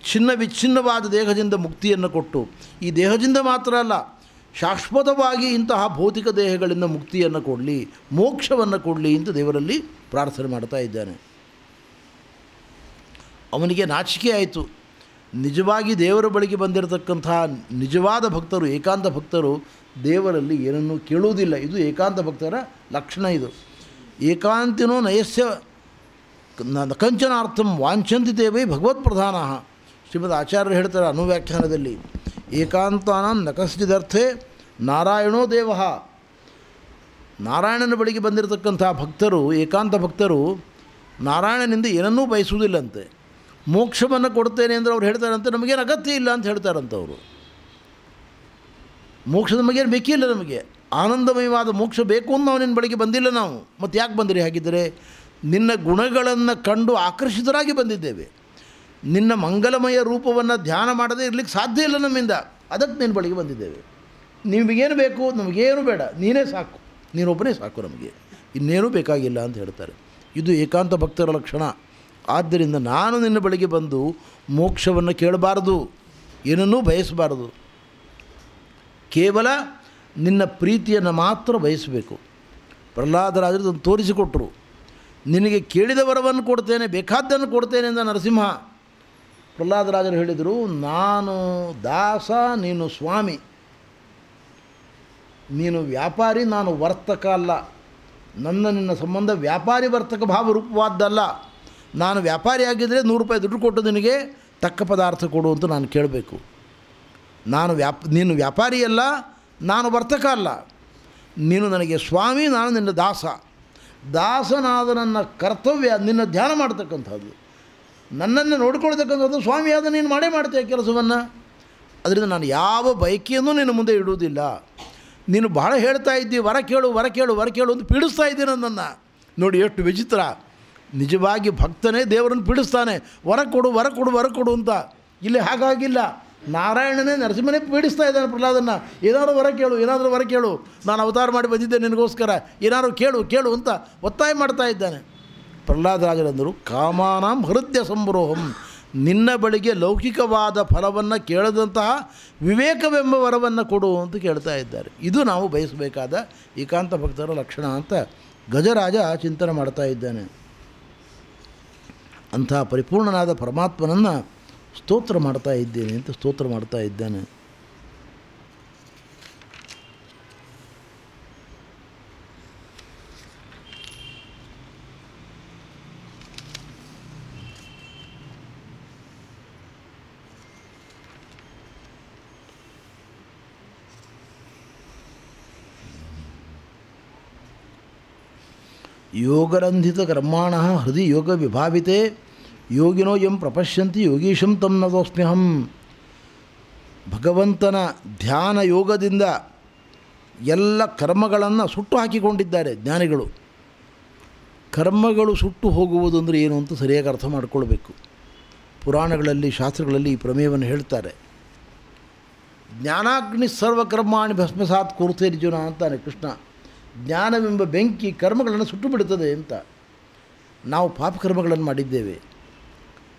ಛಿನ್ನ ವಿಚ್ಛಿನ್ನವಾದ ದೇಹದಿಂದ ಮುಕ್ತಿಯನ್ನು ಕೊಟ್ಟು, ಈ ದೇಹದಿಂದ ಮಾತ್ರ ಅಲ್ಲ, ಶಾಶ್ವತವಾಗಿ ಇಂತಹ ಭೌತಿಕ ದೇಹಗಳಿಂದ ಮುಕ್ತಿಯನ್ನು ಕೊಡಲಿ, ಮೋಕ್ಷವನ್ನು ಕೊಡಲಿ ಅಂತ ದೇವರಲ್ಲಿ ಪ್ರಾರ್ಥನೆ ಮಾಡ್ತಾ ಇದ್ದಾನೆ. ಅವನಿಗೆ ನಾಚಿಕೆ ಆಯಿತು. ನಿಜವಾಗಿ ದೇವರ ಬಳಿಗೆ ಬಂದಿರತಕ್ಕಂತಹ ನಿಜವಾದ ಭಕ್ತರು, ಏಕಾಂತ ಭಕ್ತರು ದೇವರಲ್ಲಿ ಏನನ್ನೂ ಕೇಳುವುದಿಲ್ಲ. ಇದು ಏಕಾಂತ ಭಕ್ತರ ಲಕ್ಷಣ. ಇದು ಏಕಾಂತಿನೋ ನಯಸ್ಯ ಕಂಚನಾರ್ಥಂ ವಾಂಛಂತಿ ತೇವೈ ಭಗವತ್ಪ್ರಧಾನ. ಶ್ರೀಮದ್ ಆಚಾರ್ಯರು ಹೇಳ್ತಾರೆ ಅನುವ್ಯಾಖ್ಯಾನದಲ್ಲಿ, ಏಕಾಂತಾನಾಂ ನ ಕಶ್ಚಿದರ್ಥೇ ನಾರಾಯಣೋ ದೇವ. ನಾರಾಯಣನ ಬಳಿಗೆ ಬಂದಿರತಕ್ಕಂಥ ಭಕ್ತರು, ಏಕಾಂತ ಭಕ್ತರು ನಾರಾಯಣನಿಂದ ಏನನ್ನೂ ಬಯಸುವುದಿಲ್ಲಂತೆ. ಮೋಕ್ಷವನ್ನು ಕೊಡ್ತೇನೆ ಅಂದರೆ ಅವ್ರು ಹೇಳ್ತಾರಂತೆ ನಮಗೇನು ಅಗತ್ಯ ಇಲ್ಲ ಅಂತ ಹೇಳ್ತಾರಂತವರು. ಮೋಕ್ಷ ನಮಗೇನು ಬೇಕಿಲ್ಲ, ನಮಗೆ ಆನಂದಮಯವಾದ ಮೋಕ್ಷ ಬೇಕು ಅಂತ ನಾವು ನಿನ್ನ ಬಳಿಗೆ ಬಂದಿಲ್ಲ. ನಾವು ಮತ್ತು ಯಾಕೆ ಬಂದಿರಿ? ಹಾಗಿದ್ದರೆ ನಿನ್ನ ಗುಣಗಳನ್ನು ಕಂಡು ಆಕರ್ಷಿತರಾಗಿ ಬಂದಿದ್ದೇವೆ. ನಿನ್ನ ಮಂಗಲಮಯ ರೂಪವನ್ನು ಧ್ಯಾನ ಮಾಡದೇ ಇರಲಿಕ್ಕೆ ಸಾಧ್ಯ ಇಲ್ಲ ನಮ್ಮಿಂದ, ಅದಕ್ಕೆ ನಿನ್ನ ಬಳಿಗೆ ಬಂದಿದ್ದೇವೆ. ನಿಮಗೇನು ಬೇಕು? ನಮಗೇನು ಬೇಡ, ನೀನೇ ಸಾಕು, ನೀನೊಬ್ಬನೇ ಸಾಕು, ನಮಗೆ ಇನ್ನೇನೂ ಬೇಕಾಗಿಲ್ಲ ಅಂತ ಹೇಳ್ತಾರೆ. ಇದು ಏಕಾಂತ ಭಕ್ತರ ಲಕ್ಷಣ. ಆದ್ದರಿಂದ ನಾನು ನಿನ್ನ ಬಳಿಗೆ ಬಂದು ಮೋಕ್ಷವನ್ನು ಕೇಳಬಾರದು, ಏನನ್ನೂ ಬಯಸಬಾರದು, ಕೇವಲ ನಿನ್ನ ಪ್ರೀತಿಯನ್ನು ಮಾತ್ರ ಬಯಸಬೇಕು. ಪ್ರಹ್ಲಾದರಾಜರು ಅದನ್ನು ತೋರಿಸಿಕೊಟ್ಟರು. ನಿನಗೆ ಕೇಳಿದ ವರವನ್ನು ಕೊಡ್ತೇನೆ, ಬೇಕಾದ್ದನ್ನು ಕೊಡ್ತೇನೆ ಎಂದ ನರಸಿಂಹ. ಪ್ರಹ್ಲಾದರಾಜರು ಹೇಳಿದರು, ನಾನು ದಾಸ, ನೀನು ಸ್ವಾಮಿ, ನೀನು ವ್ಯಾಪಾರಿ, ನಾನು ವರ್ತಕ ಅಲ್ಲ. ನಿನ್ನ ಸಂಬಂಧ ವ್ಯಾಪಾರಿ ವರ್ತಕ ಭಾವರೂಪವಾದ್ದಲ್ಲ. ನಾನು ವ್ಯಾಪಾರಿ ಆಗಿದ್ದರೆ 100 ರೂಪಾಯಿ ದುಡ್ಡು ಕೊಟ್ಟು ನಿನಗೆ ತಕ್ಕ ಪದಾರ್ಥ ಕೊಡು ಅಂತ ನಾನು ಕೇಳಬೇಕು. ನೀನು ವ್ಯಾಪಾರಿ ಅಲ್ಲ, ನಾನು ವರ್ತಕ ಅಲ್ಲ. ನೀನು ನನಗೆ ಸ್ವಾಮಿ, ನಾನು ನಿನ್ನ ದಾಸ. ದಾಸನಾದ ನನ್ನ ಕರ್ತವ್ಯ ನಿನ್ನ ಧ್ಯಾನ ಮಾಡ್ತಕ್ಕಂಥದ್ದು, ನನ್ನನ್ನು ನೋಡಿಕೊಳ್ತಕ್ಕಂಥದ್ದು. ಸ್ವಾಮಿಯಾದ ನೀನು ಮಾಡೇ ಮಾಡ್ತೀಯ ಕೆಲಸವನ್ನು. ಅದರಿಂದ ನಾನು ಯಾವ ಬಯಕೆಯನ್ನು ನಿನ್ನ ಮುಂದೆ ಇಡುವುದಿಲ್ಲ. ನೀನು ಬಹಳ ಹೇಳ್ತಾ ಇದ್ದೀವಿ, ವರ ಕೇಳು ವರ ಕೇಳು ವರ ಕೇಳು ಅಂತ ಪೀಡಿಸ್ತಾ ಇದ್ದೀನಿ ನನ್ನನ್ನು. ನೋಡಿ ಎಷ್ಟು ವಿಚಿತ್ರ. ನಿಜವಾಗಿ ಭಕ್ತನೇ ದೇವರನ್ನು ಪೀಡಿಸ್ತಾನೆ, ವರ ಕೊಡು ವರ ಕೊಡು ವರ ಕೊಡು ಅಂತ. ಇಲ್ಲಿ ಹಾಗಾಗಿಲ್ಲ. ನಾರಾಯಣನೇ ನರಸಿಂಹನೇ ಪೀಡಿಸ್ತಾ ಇದ್ದಾನೆ ಪ್ರಹ್ಲಾದನ್ನು. ಏನಾದರೂ ವರ ಕೇಳು, ಏನಾದರೂ ವರ ಕೇಳು, ನಾನು ಅವತಾರ ಮಾಡಿ ಬಂದಿದ್ದೆ ನಿನಗೋಸ್ಕರ, ಏನಾದರೂ ಕೇಳು ಕೇಳು ಅಂತ ಒತ್ತಾಯ ಮಾಡ್ತಾ ಇದ್ದಾನೆ. ಪ್ರಹ್ಲಾದರಾಜರಂದರು, ಕಾಮಾನಾಂ ಹೃದಯ ಸಂಭ್ರೋಹಂ, ನಿನ್ನ ಬಳಿಗೆ ಲೌಕಿಕವಾದ ಫಲವನ್ನು ಕೇಳದಂತಹ ವಿವೇಕವೆಂಬ ವರವನ್ನು ಕೊಡು ಅಂತ ಕೇಳ್ತಾ ಇದ್ದಾರೆ. ಇದು ನಾವು ಬಯಸಬೇಕಾದ ಏಕಾಂತ ಭಕ್ತರ ಲಕ್ಷಣ ಅಂತ ಗಜರಾಜ ಚಿಂತನೆ ಮಾಡ್ತಾ ಇದ್ದಾನೆ. ಅಂಥ ಪರಿಪೂರ್ಣನಾದ ಪರಮಾತ್ಮನನ್ನು ಸ್ತೋತ್ರ ಮಾಡ್ತಾ ಇದ್ದೇನೆ ಅಂತ ಸ್ತೋತ್ರ ಮಾಡ್ತಾ ಇದ್ದಾನೆ. ಯೋಗರಂಧಿತ ಕರ್ಮಾಣ ಹೃದಯ ಯೋಗ ವಿಭಾವಿತೆ ಯೋಗಿನೋ ಯಂ ಪ್ರಪಶ್ಯಂತಿ ಯೋಗೀಶಂ ತಂ ನತೋಸ್ಮ್ಯಹಂ. ಭಗವಂತನ ಧ್ಯಾನ ಯೋಗದಿಂದ ಎಲ್ಲ ಕರ್ಮಗಳನ್ನು ಸುಟ್ಟು ಹಾಕಿಕೊಂಡಿದ್ದಾರೆ ಜ್ಞಾನಿಗಳು. ಕರ್ಮಗಳು ಸುಟ್ಟು ಹೋಗುವುದು ಅಂದರೆ ಏನು ಅಂತ ಸರಿಯಾಗಿ ಅರ್ಥ ಮಾಡಿಕೊಳ್ಬೇಕು. ಪುರಾಣಗಳಲ್ಲಿ ಶಾಸ್ತ್ರಗಳಲ್ಲಿ ಈ ಪ್ರಮೇಯವನ್ನು ಹೇಳ್ತಾರೆ. ಜ್ಞಾನಾಗ್ನಿ ಸರ್ವಕರ್ಮಾಣಿ ಭಸ್ಮಸಾತ್ ಕುರುತೇರ್ಜುನ ಅಂತಾನೆ ಕೃಷ್ಣ. ಜ್ಞಾನವೆಂಬ ಬೆಂಕಿ ಕರ್ಮಗಳನ್ನು ಸುಟ್ಟು ಬಿಡುತ್ತದೆ ಅಂತ. ನಾವು ಪಾಪಕರ್ಮಗಳನ್ನು ಮಾಡಿದ್ದೇವೆ.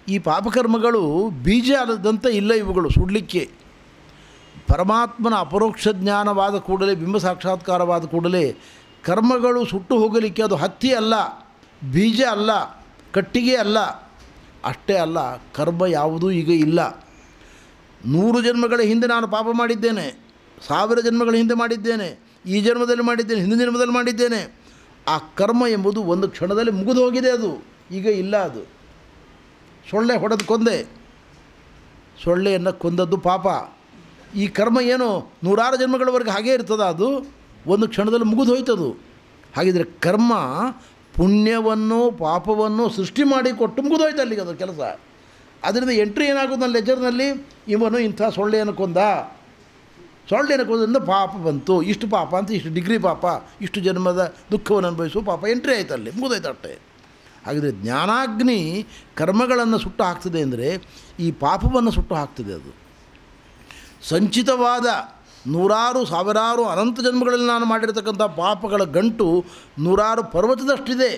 ಈ ಪಾಪಕರ್ಮಗಳು ಬೀಜ ಆದಂತೆ ಇಲ್ಲ, ಇವುಗಳು ಸುಡಲಿಕ್ಕೆ. ಪರಮಾತ್ಮನ ಅಪರೋಕ್ಷ ಜ್ಞಾನವಾದ ಕೂಡಲೇ, ಬಿಂಬ ಸಾಕ್ಷಾತ್ಕಾರವಾದ ಕೂಡಲೇ ಕರ್ಮಗಳು ಸುಟ್ಟು ಹೋಗಲಿಕ್ಕೆ ಅದು ಹತ್ತಿ ಅಲ್ಲ, ಬೀಜ ಅಲ್ಲ, ಕಟ್ಟಿಗೆ ಅಲ್ಲ. ಅಷ್ಟೇ ಅಲ್ಲ, ಕರ್ಮ ಯಾವುದೂ ಈಗ ಇಲ್ಲ. 100 ಜನ್ಮಗಳ ಹಿಂದೆ ನಾನು ಪಾಪ ಮಾಡಿದ್ದೇನೆ, 1000 ಜನ್ಮಗಳ ಹಿಂದೆ ಮಾಡಿದ್ದೇನೆ, ಈ ಜನ್ಮದಲ್ಲಿ ಮಾಡಿದ್ದೇನೆ, ಹಿಂದಿನ ಜನ್ಮದಲ್ಲಿ ಮಾಡಿದ್ದೇನೆ. ಆ ಕರ್ಮ ಎಂಬುದು ಒಂದು ಕ್ಷಣದಲ್ಲಿ ಮುಗಿದು ಹೋಗಿದೆ. ಅದು ಈಗ ಇಲ್ಲ. ಅದು ಸೊಳ್ಳೆ ಹೊಡೆದು ಕೊಂದೆ, ಸೊಳ್ಳೆಯನ್ನು ಕೊಂದದ್ದು ಪಾಪ. ಈ ಕರ್ಮ ಏನು 100 ಜನ್ಮಗಳವರೆಗೆ ಹಾಗೇ ಇರ್ತದೆ. ಅದು ಒಂದು ಕ್ಷಣದಲ್ಲಿ ಮುಗಿದು ಹೋಯ್ತದು. ಹಾಗಿದ್ರೆ ಕರ್ಮ ಪುಣ್ಯವನ್ನು ಪಾಪವನ್ನು ಸೃಷ್ಟಿ ಮಾಡಿ ಕೊಟ್ಟು ಮುಗಿದು ಹೋಯ್ತು ಅಲ್ಲಿಗೆ ಅದು ಕೆಲಸ. ಅದರಿಂದ ಎಂಟ್ರಿ ಏನಾಗೋದು ನನ್ನ ಲೆಜರ್ನಲ್ಲಿ, ಇವನು ಇಂಥ ಸೊಳ್ಳೆಯನ್ನು ಕೊಂದ, ಸೊಳ್ಳೆಯನ್ನು ಕೊಂದರಿಂದ ಪಾಪ ಬಂತು, ಇಷ್ಟು ಪಾಪ ಅಂತ, ಇಷ್ಟು ಡಿಗ್ರಿ ಪಾಪ, ಇಷ್ಟು ಜನ್ಮದ ದುಃಖವನ್ನು ಅನುಭವಿಸುವ ಪಾಪ ಎಂಟ್ರಿ ಆಯ್ತು, ಅಲ್ಲಿ ಮುಗಿದೋಯ್ತು ಅಷ್ಟೇ. ಹಾಗಿದ್ರೆ ಜ್ಞಾನಾಗ್ನಿ ಕರ್ಮಗಳನ್ನು ಸುಟ್ಟು ಹಾಕ್ತದೆ ಅಂದರೆ ಈ ಪಾಪವನ್ನು ಸುಟ್ಟು ಹಾಕ್ತದೆ. ಅದು ಸಂಚಿತವಾದ 100 1000 ಅನಂತ ಜನ್ಮಗಳಲ್ಲಿ ನಾನು ಮಾಡಿರ್ತಕ್ಕಂಥ ಪಾಪಗಳ ಗಂಟು 100 ಪರ್ವತದಷ್ಟಿದೆ.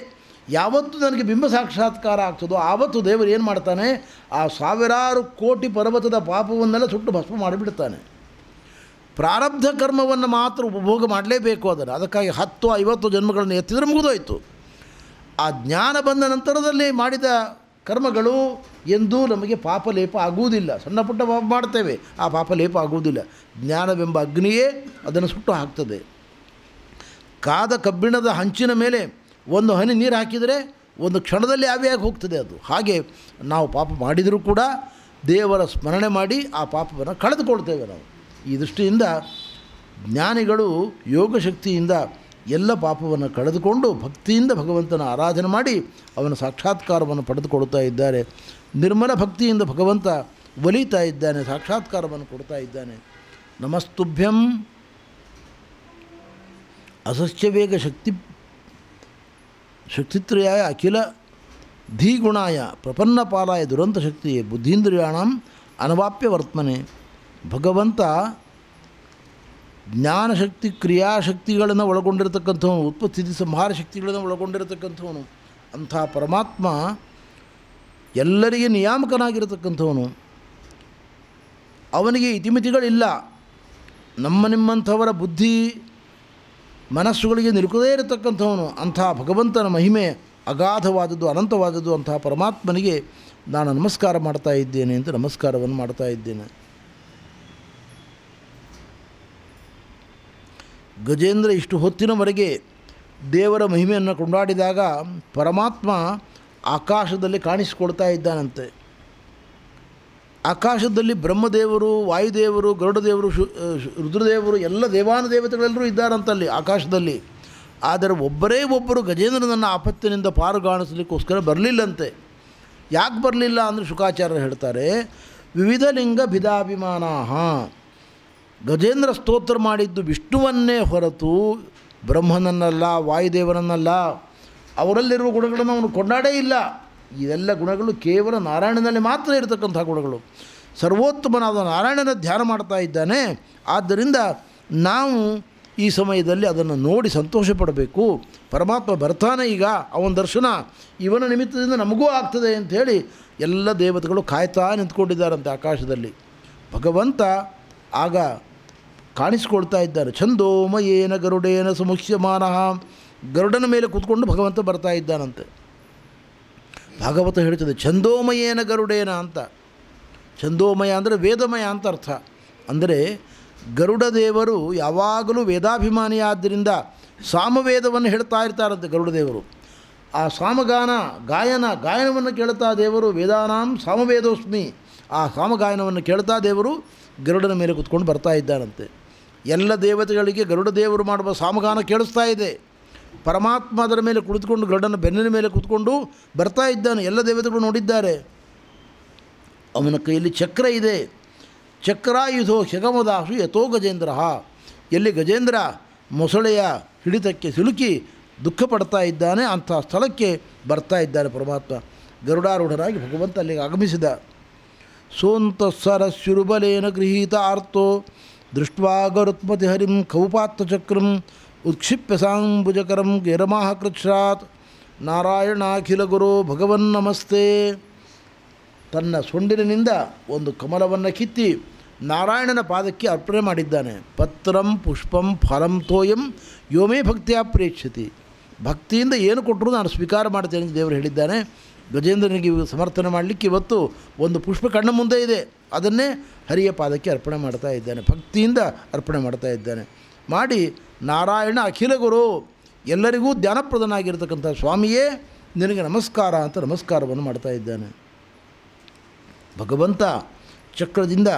ಯಾವತ್ತು ನನಗೆ ಬಿಂಬ ಸಾಕ್ಷಾತ್ಕಾರ ಆಗ್ತದೋ ಆವತ್ತು ದೇವರು ಏನು ಮಾಡ್ತಾನೆ, ಆ 1000 ಕೋಟಿ ಪರ್ವತದ ಪಾಪವನ್ನೆಲ್ಲ ಸುಟ್ಟು ಭಸ್ಮ ಮಾಡಿಬಿಡ್ತಾನೆ. ಪ್ರಾರಬ್ಧ ಕರ್ಮವನ್ನು ಮಾತ್ರ ಉಪಭೋಗ ಮಾಡಲೇಬೇಕು. ಅದಕ್ಕಾಗಿ 10 50 ಜನ್ಮಗಳನ್ನು ಎತ್ತಿದರೆ ಮುಗಿದೋಯ್ತು. ಆ ಜ್ಞಾನ ಬಂದ ನಂತರದಲ್ಲಿ ಮಾಡಿದ ಕರ್ಮಗಳು ಎಂದೂ ನಮಗೆ ಪಾಪಲೇಪ ಆಗುವುದಿಲ್ಲ. ಸಣ್ಣ ಪುಟ್ಟ ಪಾಪ ಮಾಡ್ತೇವೆ, ಆ ಪಾಪಲೇಪ ಆಗುವುದಿಲ್ಲ. ಜ್ಞಾನವೆಂಬ ಅಗ್ನಿಯೇ ಅದನ್ನು ಸುಟ್ಟು ಹಾಕ್ತದೆ. ಕಾದ ಕಬ್ಬಿಣದ ಹಂಚಿನ ಮೇಲೆ ಒಂದು ಹನಿ ನೀರು ಹಾಕಿದರೆ ಒಂದು ಕ್ಷಣದಲ್ಲಿ ಆವಿಯಾಗಿ ಹೋಗ್ತದೆ ಅದು. ಹಾಗೆ ನಾವು ಪಾಪ ಮಾಡಿದರೂ ಕೂಡ ದೇವರ ಸ್ಮರಣೆ ಮಾಡಿ ಆ ಪಾಪವನ್ನು ಕಳೆದುಕೊಳ್ತೇವೆ ನಾವು. ಈ ದೃಷ್ಟಿಯಿಂದ ಜ್ಞಾನಿಗಳು ಯೋಗಶಕ್ತಿಯಿಂದ ಎಲ್ಲ ಪಾಪವನ್ನು ಕಳೆದುಕೊಂಡು ಭಕ್ತಿಯಿಂದ ಭಗವಂತನ ಆರಾಧನೆ ಮಾಡಿ ಅವನ ಸಾಕ್ಷಾತ್ಕಾರವನ್ನು ಪಡೆದುಕೊಳ್ತಾ ಇದ್ದಾರೆ. ನಿರ್ಮಲ ಭಕ್ತಿಯಿಂದ ಭಗವಂತ ಒಲಿತಾ ಇದ್ದಾನೆ, ಸಾಕ್ಷಾತ್ಕಾರವನ್ನು ಕೊಡ್ತಾ ಇದ್ದಾನೆ. ನಮಸ್ತುಭ್ಯಂ ಅಸಸ್ಯ ವೇಗ ಶಕ್ತಿತ್ರಯಾಯ ಅಖಿಲ ಧೀಗುಣಾಯ ಪ್ರಪನ್ನಪಾಲಾಯ ದುರಂತ ಶಕ್ತಿಯೇ ಬುದ್ಧೀಂದ್ರಿಯಾಣಂ ಅನವಾಪ್ಯ ವರ್ತಮನೆ. ಭಗವಂತ ಜ್ಞಾನಶಕ್ತಿ ಕ್ರಿಯಾಶಕ್ತಿಗಳನ್ನು ಒಳಗೊಂಡಿರತಕ್ಕಂಥವನು, ಉತ್ಪತ್ತಿ ಸಂಹಾರ ಶಕ್ತಿಗಳನ್ನು ಒಳಗೊಂಡಿರತಕ್ಕಂಥವನು. ಅಂಥ ಪರಮಾತ್ಮ ಎಲ್ಲರಿಗೆ ನಿಯಾಮಕನಾಗಿರತಕ್ಕಂಥವನು. ಅವನಿಗೆ ಇತಿಮಿತಿಗಳಿಲ್ಲ. ನಮ್ಮ ನಿಮ್ಮಂಥವರ ಬುದ್ಧಿ ಮನಸ್ಸುಗಳಿಗೆ ನಿಲುಕದೇ ಇರತಕ್ಕಂಥವನು. ಅಂಥ ಭಗವಂತನ ಮಹಿಮೆ ಅಗಾಧವಾದದ್ದು, ಅನಂತವಾದದ್ದು. ಅಂತಹ ಪರಮಾತ್ಮನಿಗೆ ನಾನು ನಮಸ್ಕಾರ ಮಾಡ್ತಾ ಇದ್ದೇನೆ ಅಂತ ನಮಸ್ಕಾರವನ್ನು ಮಾಡ್ತಾ ಇದ್ದೇನೆ. ಗಜೇಂದ್ರ ಇಷ್ಟು ಹೊತ್ತಿನವರೆಗೆ ದೇವರ ಮಹಿಮೆಯನ್ನು ಕೊಂಡಾಡಿದಾಗ ಪರಮಾತ್ಮ ಆಕಾಶದಲ್ಲಿ ಕಾಣಿಸಿಕೊಳ್ತಾ ಇದ್ದಾನಂತೆ. ಆಕಾಶದಲ್ಲಿ ಬ್ರಹ್ಮದೇವರು, ವಾಯುದೇವರು, ಗರುಡದೇವರು, ರುದ್ರದೇವರು ಎಲ್ಲ ದೇವಾನುದೇವತೆಗಳೆಲ್ಲರೂ ಇದ್ದಾರಂತಲ್ಲಿ ಆಕಾಶದಲ್ಲಿ. ಆದರೆ ಒಬ್ಬರೇ ಒಬ್ಬರು ಗಜೇಂದ್ರನನ್ನು ಆಪತ್ತಿನಿಂದ ಪಾರುಗಾಣಿಸಲಿಕ್ಕೋಸ್ಕರ ಬರಲಿಲ್ಲಂತೆ. ಯಾಕೆ ಬರಲಿಲ್ಲ ಅಂದರೆ ಶುಕಾಚಾರ್ಯರು ಹೇಳ್ತಾರೆ, ವಿವಿಧ ಲಿಂಗ ಭಿದಾಭಿಮಾನಾಹ. ಗಜೇಂದ್ರ ಸ್ತೋತ್ರ ಮಾಡಿದ್ದು ವಿಷ್ಣುವನ್ನೇ ಹೊರತು ಬ್ರಹ್ಮನನ್ನಲ್ಲ, ವಾಯುದೇವರನ್ನಲ್ಲ. ಅವರಲ್ಲಿರುವ ಗುಣಗಳನ್ನು ಅವನು ಕೊಂಡಾಡೇ ಇಲ್ಲ. ಇದೆಲ್ಲ ಗುಣಗಳು ಕೇವಲ ನಾರಾಯಣನಲ್ಲಿ ಮಾತ್ರ ಇರತಕ್ಕಂಥ ಗುಣಗಳು. ಸರ್ವೋತ್ತಮನಾದ ನಾರಾಯಣನ ಧ್ಯಾನ ಮಾಡ್ತಾ ಇದ್ದಾನೆ. ಆದ್ದರಿಂದ ನಾವು ಈ ಸಮಯದಲ್ಲಿ ಅದನ್ನು ನೋಡಿ ಸಂತೋಷ ಪಡಬೇಕು. ಪರಮಾತ್ಮ ಬರ್ತಾನೆ, ಈಗ ಅವನ ದರ್ಶನ ಇವನ ನಿಮಿತ್ತದಿಂದ ನಮಗೂ ಆಗ್ತದೆ ಅಂಥೇಳಿ ಎಲ್ಲ ದೇವತೆಗಳು ಕಾಯ್ತಾ ನಿಂತ್ಕೊಂಡಿದ್ದಾರಂತೆ ಆಕಾಶದಲ್ಲಿ. ಭಗವಂತ ಆಗ ಕಾಣಿಸಿಕೊಳ್ತಾ ಇದ್ದಾರೆ. ಛಂದೋಮಯೇನ ಗರುಡೇನ ಸಮುಚ್ಯಮಾನಃ. ಗರುಡನ ಮೇಲೆ ಕೂತ್ಕೊಂಡು ಭಗವಂತ ಬರ್ತಾ ಇದ್ದಾನಂತೆ. ಭಾಗವತ ಹೇಳ್ತದೆ ಛಂದೋಮಯೇನ ಗರುಡೇನ ಅಂತ. ಛಂದೋಮಯ ಅಂದರೆ ವೇದಮಯ ಅಂತ ಅರ್ಥ. ಅಂದರೆ ಗರುಡ ದೇವರು ಯಾವಾಗಲೂ ವೇದಾಭಿಮಾನಿಯಾದ್ದರಿಂದ ಸಾಮವೇದವನ್ನು ಹೇಳ್ತಾ ಇರ್ತಾರಂತೆ ಗರುಡದೇವರು. ಆ ಗಾಯನವನ್ನು ಕೇಳ್ತಾ ದೇವರು ವೇದಾನಾಂ ಸಾಮವೇದೋಸ್ಮಿ. ಆ ಸಾಮಗಾಯನವನ್ನು ಕೇಳ್ತಾ ದೇವರು ಗರುಡನ ಮೇಲೆ ಕೂತ್ಕೊಂಡು ಬರ್ತಾ ಇದ್ದಾನಂತೆ. ಎಲ್ಲ ದೇವತೆಗಳಿಗೆ ಗರುಡ ದೇವರು ಮಾಡುವ ಸಾಮಗಾನ ಕೇಳಿಸ್ತಾ ಇದೆ. ಪರಮಾತ್ಮ ಅದರ ಮೇಲೆ ಕುಳಿತುಕೊಂಡು ಗರುಡನ ಬೆನ್ನಿನ ಮೇಲೆ ಕೂತ್ಕೊಂಡು ಬರ್ತಾ ಇದ್ದಾನೆ. ಎಲ್ಲ ದೇವತೆಗಳು ನೋಡಿದ್ದಾರೆ. ಅವನ ಕೈಯಲ್ಲಿ ಚಕ್ರ ಇದೆ. ಚಕ್ರಾಯುಧೋ ಶಗಮದಾಸು ಯಥೋ ಗಜೇಂದ್ರ. ಎಲ್ಲಿ ಗಜೇಂದ್ರ ಮೊಸಳೆಯ ಹಿಡಿತಕ್ಕೆ ಸಿಲುಕಿ ದುಃಖ ಪಡ್ತಾ ಇದ್ದಾನೆ, ಅಂಥ ಸ್ಥಳಕ್ಕೆ ಬರ್ತಾ ಇದ್ದಾನೆ ಪರಮಾತ್ಮ. ಗರುಡಾರೂಢರಾಗಿ ಭಗವಂತ ಅಲ್ಲಿಗೆ ಆಗಮಿಸಿದ. ಸೋಂತಸ್ಸರಸ್ಯುರುಬಲೇನ ಗೃಹೀತ ಆರ್ತೋ ದೃಷ್ಟ್ವಾ ಗರುತ್ಮತಿ ಹರಿಂ ಕೌಪಾತ್ತಚಕ್ರಂ ಉತ್ಕ್ಷಿಪ್ಯ ಸಾಂಬುಜಕರಂ ಗೇರಮಾಹ ಕೃಚ್ಛ್ರಾತ್ ನಾರಾಯಣಾಖಿಲ ಗುರೋ ಭಗವನ್ ನಮಸ್ತೆ. ತನ್ನ ಸೊಂಡಿಲಿನಿಂದ ಒಂದು ಕಮಲವನ್ನು ಕಿತ್ತಿ ನಾರಾಯಣನ ಪಾದಕ್ಕೆ ಅರ್ಪಣೆ ಮಾಡಿದ್ದಾನೆ. ಪತ್ರಂ ಪುಷ್ಪಂ ಫಲಂ ತೋಯಂ ಯೋಮೇ ಭಕ್ತಿಯ ಪ್ರೇಕ್ಷತಿ. ಭಕ್ತಿಯಿಂದ ಏನು ಕೊಟ್ಟರೂ ನಾನು ಸ್ವೀಕಾರ ಮಾಡ್ತೇನೆ ಎಂದು ದೇವರು ಹೇಳಿದ್ದಾನೆ. ಗಜೇಂದ್ರನಿಗೆ ಸಮರ್ಥನೆ ಮಾಡಲಿಕ್ಕೆ ಇವತ್ತು ಒಂದು ಪುಷ್ಪ ಕಣ್ಣ ಮುಂದೆ ಇದೆ. ಅದನ್ನೇ ಹರಿಯ ಪಾದಕ್ಕೆ ಅರ್ಪಣೆ ಮಾಡ್ತಾ ಇದ್ದಾನೆ. ಭಕ್ತಿಯಿಂದ ಅರ್ಪಣೆ ಮಾಡ್ತಾ ಇದ್ದಾನೆ. ಮಾಡಿ ನಾರಾಯಣ ಅಖಿಲ ಗುರು, ಎಲ್ಲರಿಗೂ ಧ್ಯಾನಪ್ರದನಾಗಿರ್ತಕ್ಕಂಥ ಸ್ವಾಮಿಯೇ ನಿನಗೆ ನಮಸ್ಕಾರ ಅಂತ ನಮಸ್ಕಾರವನ್ನು ಮಾಡ್ತಾ ಇದ್ದಾನೆ. ಭಗವಂತ ಚಕ್ರದಿಂದ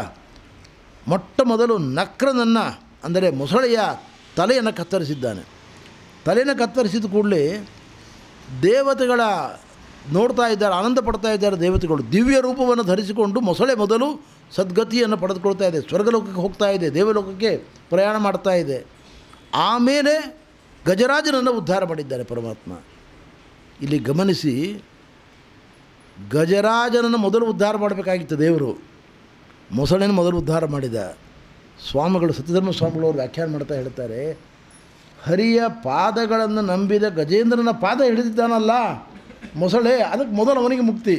ಮೊಟ್ಟ ಮೊದಲು ನಕ್ರನನ್ನು ಅಂದರೆ ಮೊಸಳೆಯ ತಲೆಯನ್ನು ಕತ್ತರಿಸಿದ್ದಾನೆ. ತಲೆಯನ್ನು ಕತ್ತರಿಸಿದ ಕೂಡಲೇ ದೇವತೆಗಳ ನೋಡ್ತಾ ಇದ್ದಾರೆ, ಆನಂದ ಪಡ್ತಾ ಇದ್ದಾರೆ ದೇವತೆಗಳು. ದಿವ್ಯ ರೂಪವನ್ನು ಧರಿಸಿಕೊಂಡು ಮೊಸಳೆ ಮೊದಲು ಸದ್ಗತಿಯನ್ನು ಪಡೆದುಕೊಳ್ತಾ ಇದೆ, ಸ್ವರ್ಗಲೋಕಕ್ಕೆ ಹೋಗ್ತಾ ಇದೆ, ದೇವಲೋಕಕ್ಕೆ ಪ್ರಯಾಣ ಮಾಡ್ತಾ ಇದೆ. ಆಮೇಲೆ ಗಜರಾಜನನ್ನು ಉದ್ಧಾರ ಮಾಡಿದ್ದಾರೆ ಪರಮಾತ್ಮ. ಇಲ್ಲಿ ಗಮನಿಸಿ, ಗಜರಾಜನನ್ನು ಮೊದಲು ಉದ್ಧಾರ ಮಾಡಬೇಕಾಗಿತ್ತು ದೇವರು. ಮೊಸಳೆನ ಮೊದಲು ಉದ್ಧಾರ ಮಾಡಿದ. ಸ್ವಾಮಿಗಳು ಸತ್ಯಧರ್ಮ ಸ್ವಾಮಿಗಳವರು ವ್ಯಾಖ್ಯಾನ ಮಾಡ್ತಾ ಹೇಳ್ತಾರೆ, ಹರಿಯ ಪಾದಗಳನ್ನು ನಂಬಿದ ಗಜೇಂದ್ರನ ಪಾದ ಹಿಡಿದಿದ್ದಾನಲ್ಲ ಮೊಸಳೆ, ಅದಕ್ಕೆ ಮೊದಲು ಅವನಿಗೆ ಮುಕ್ತಿ,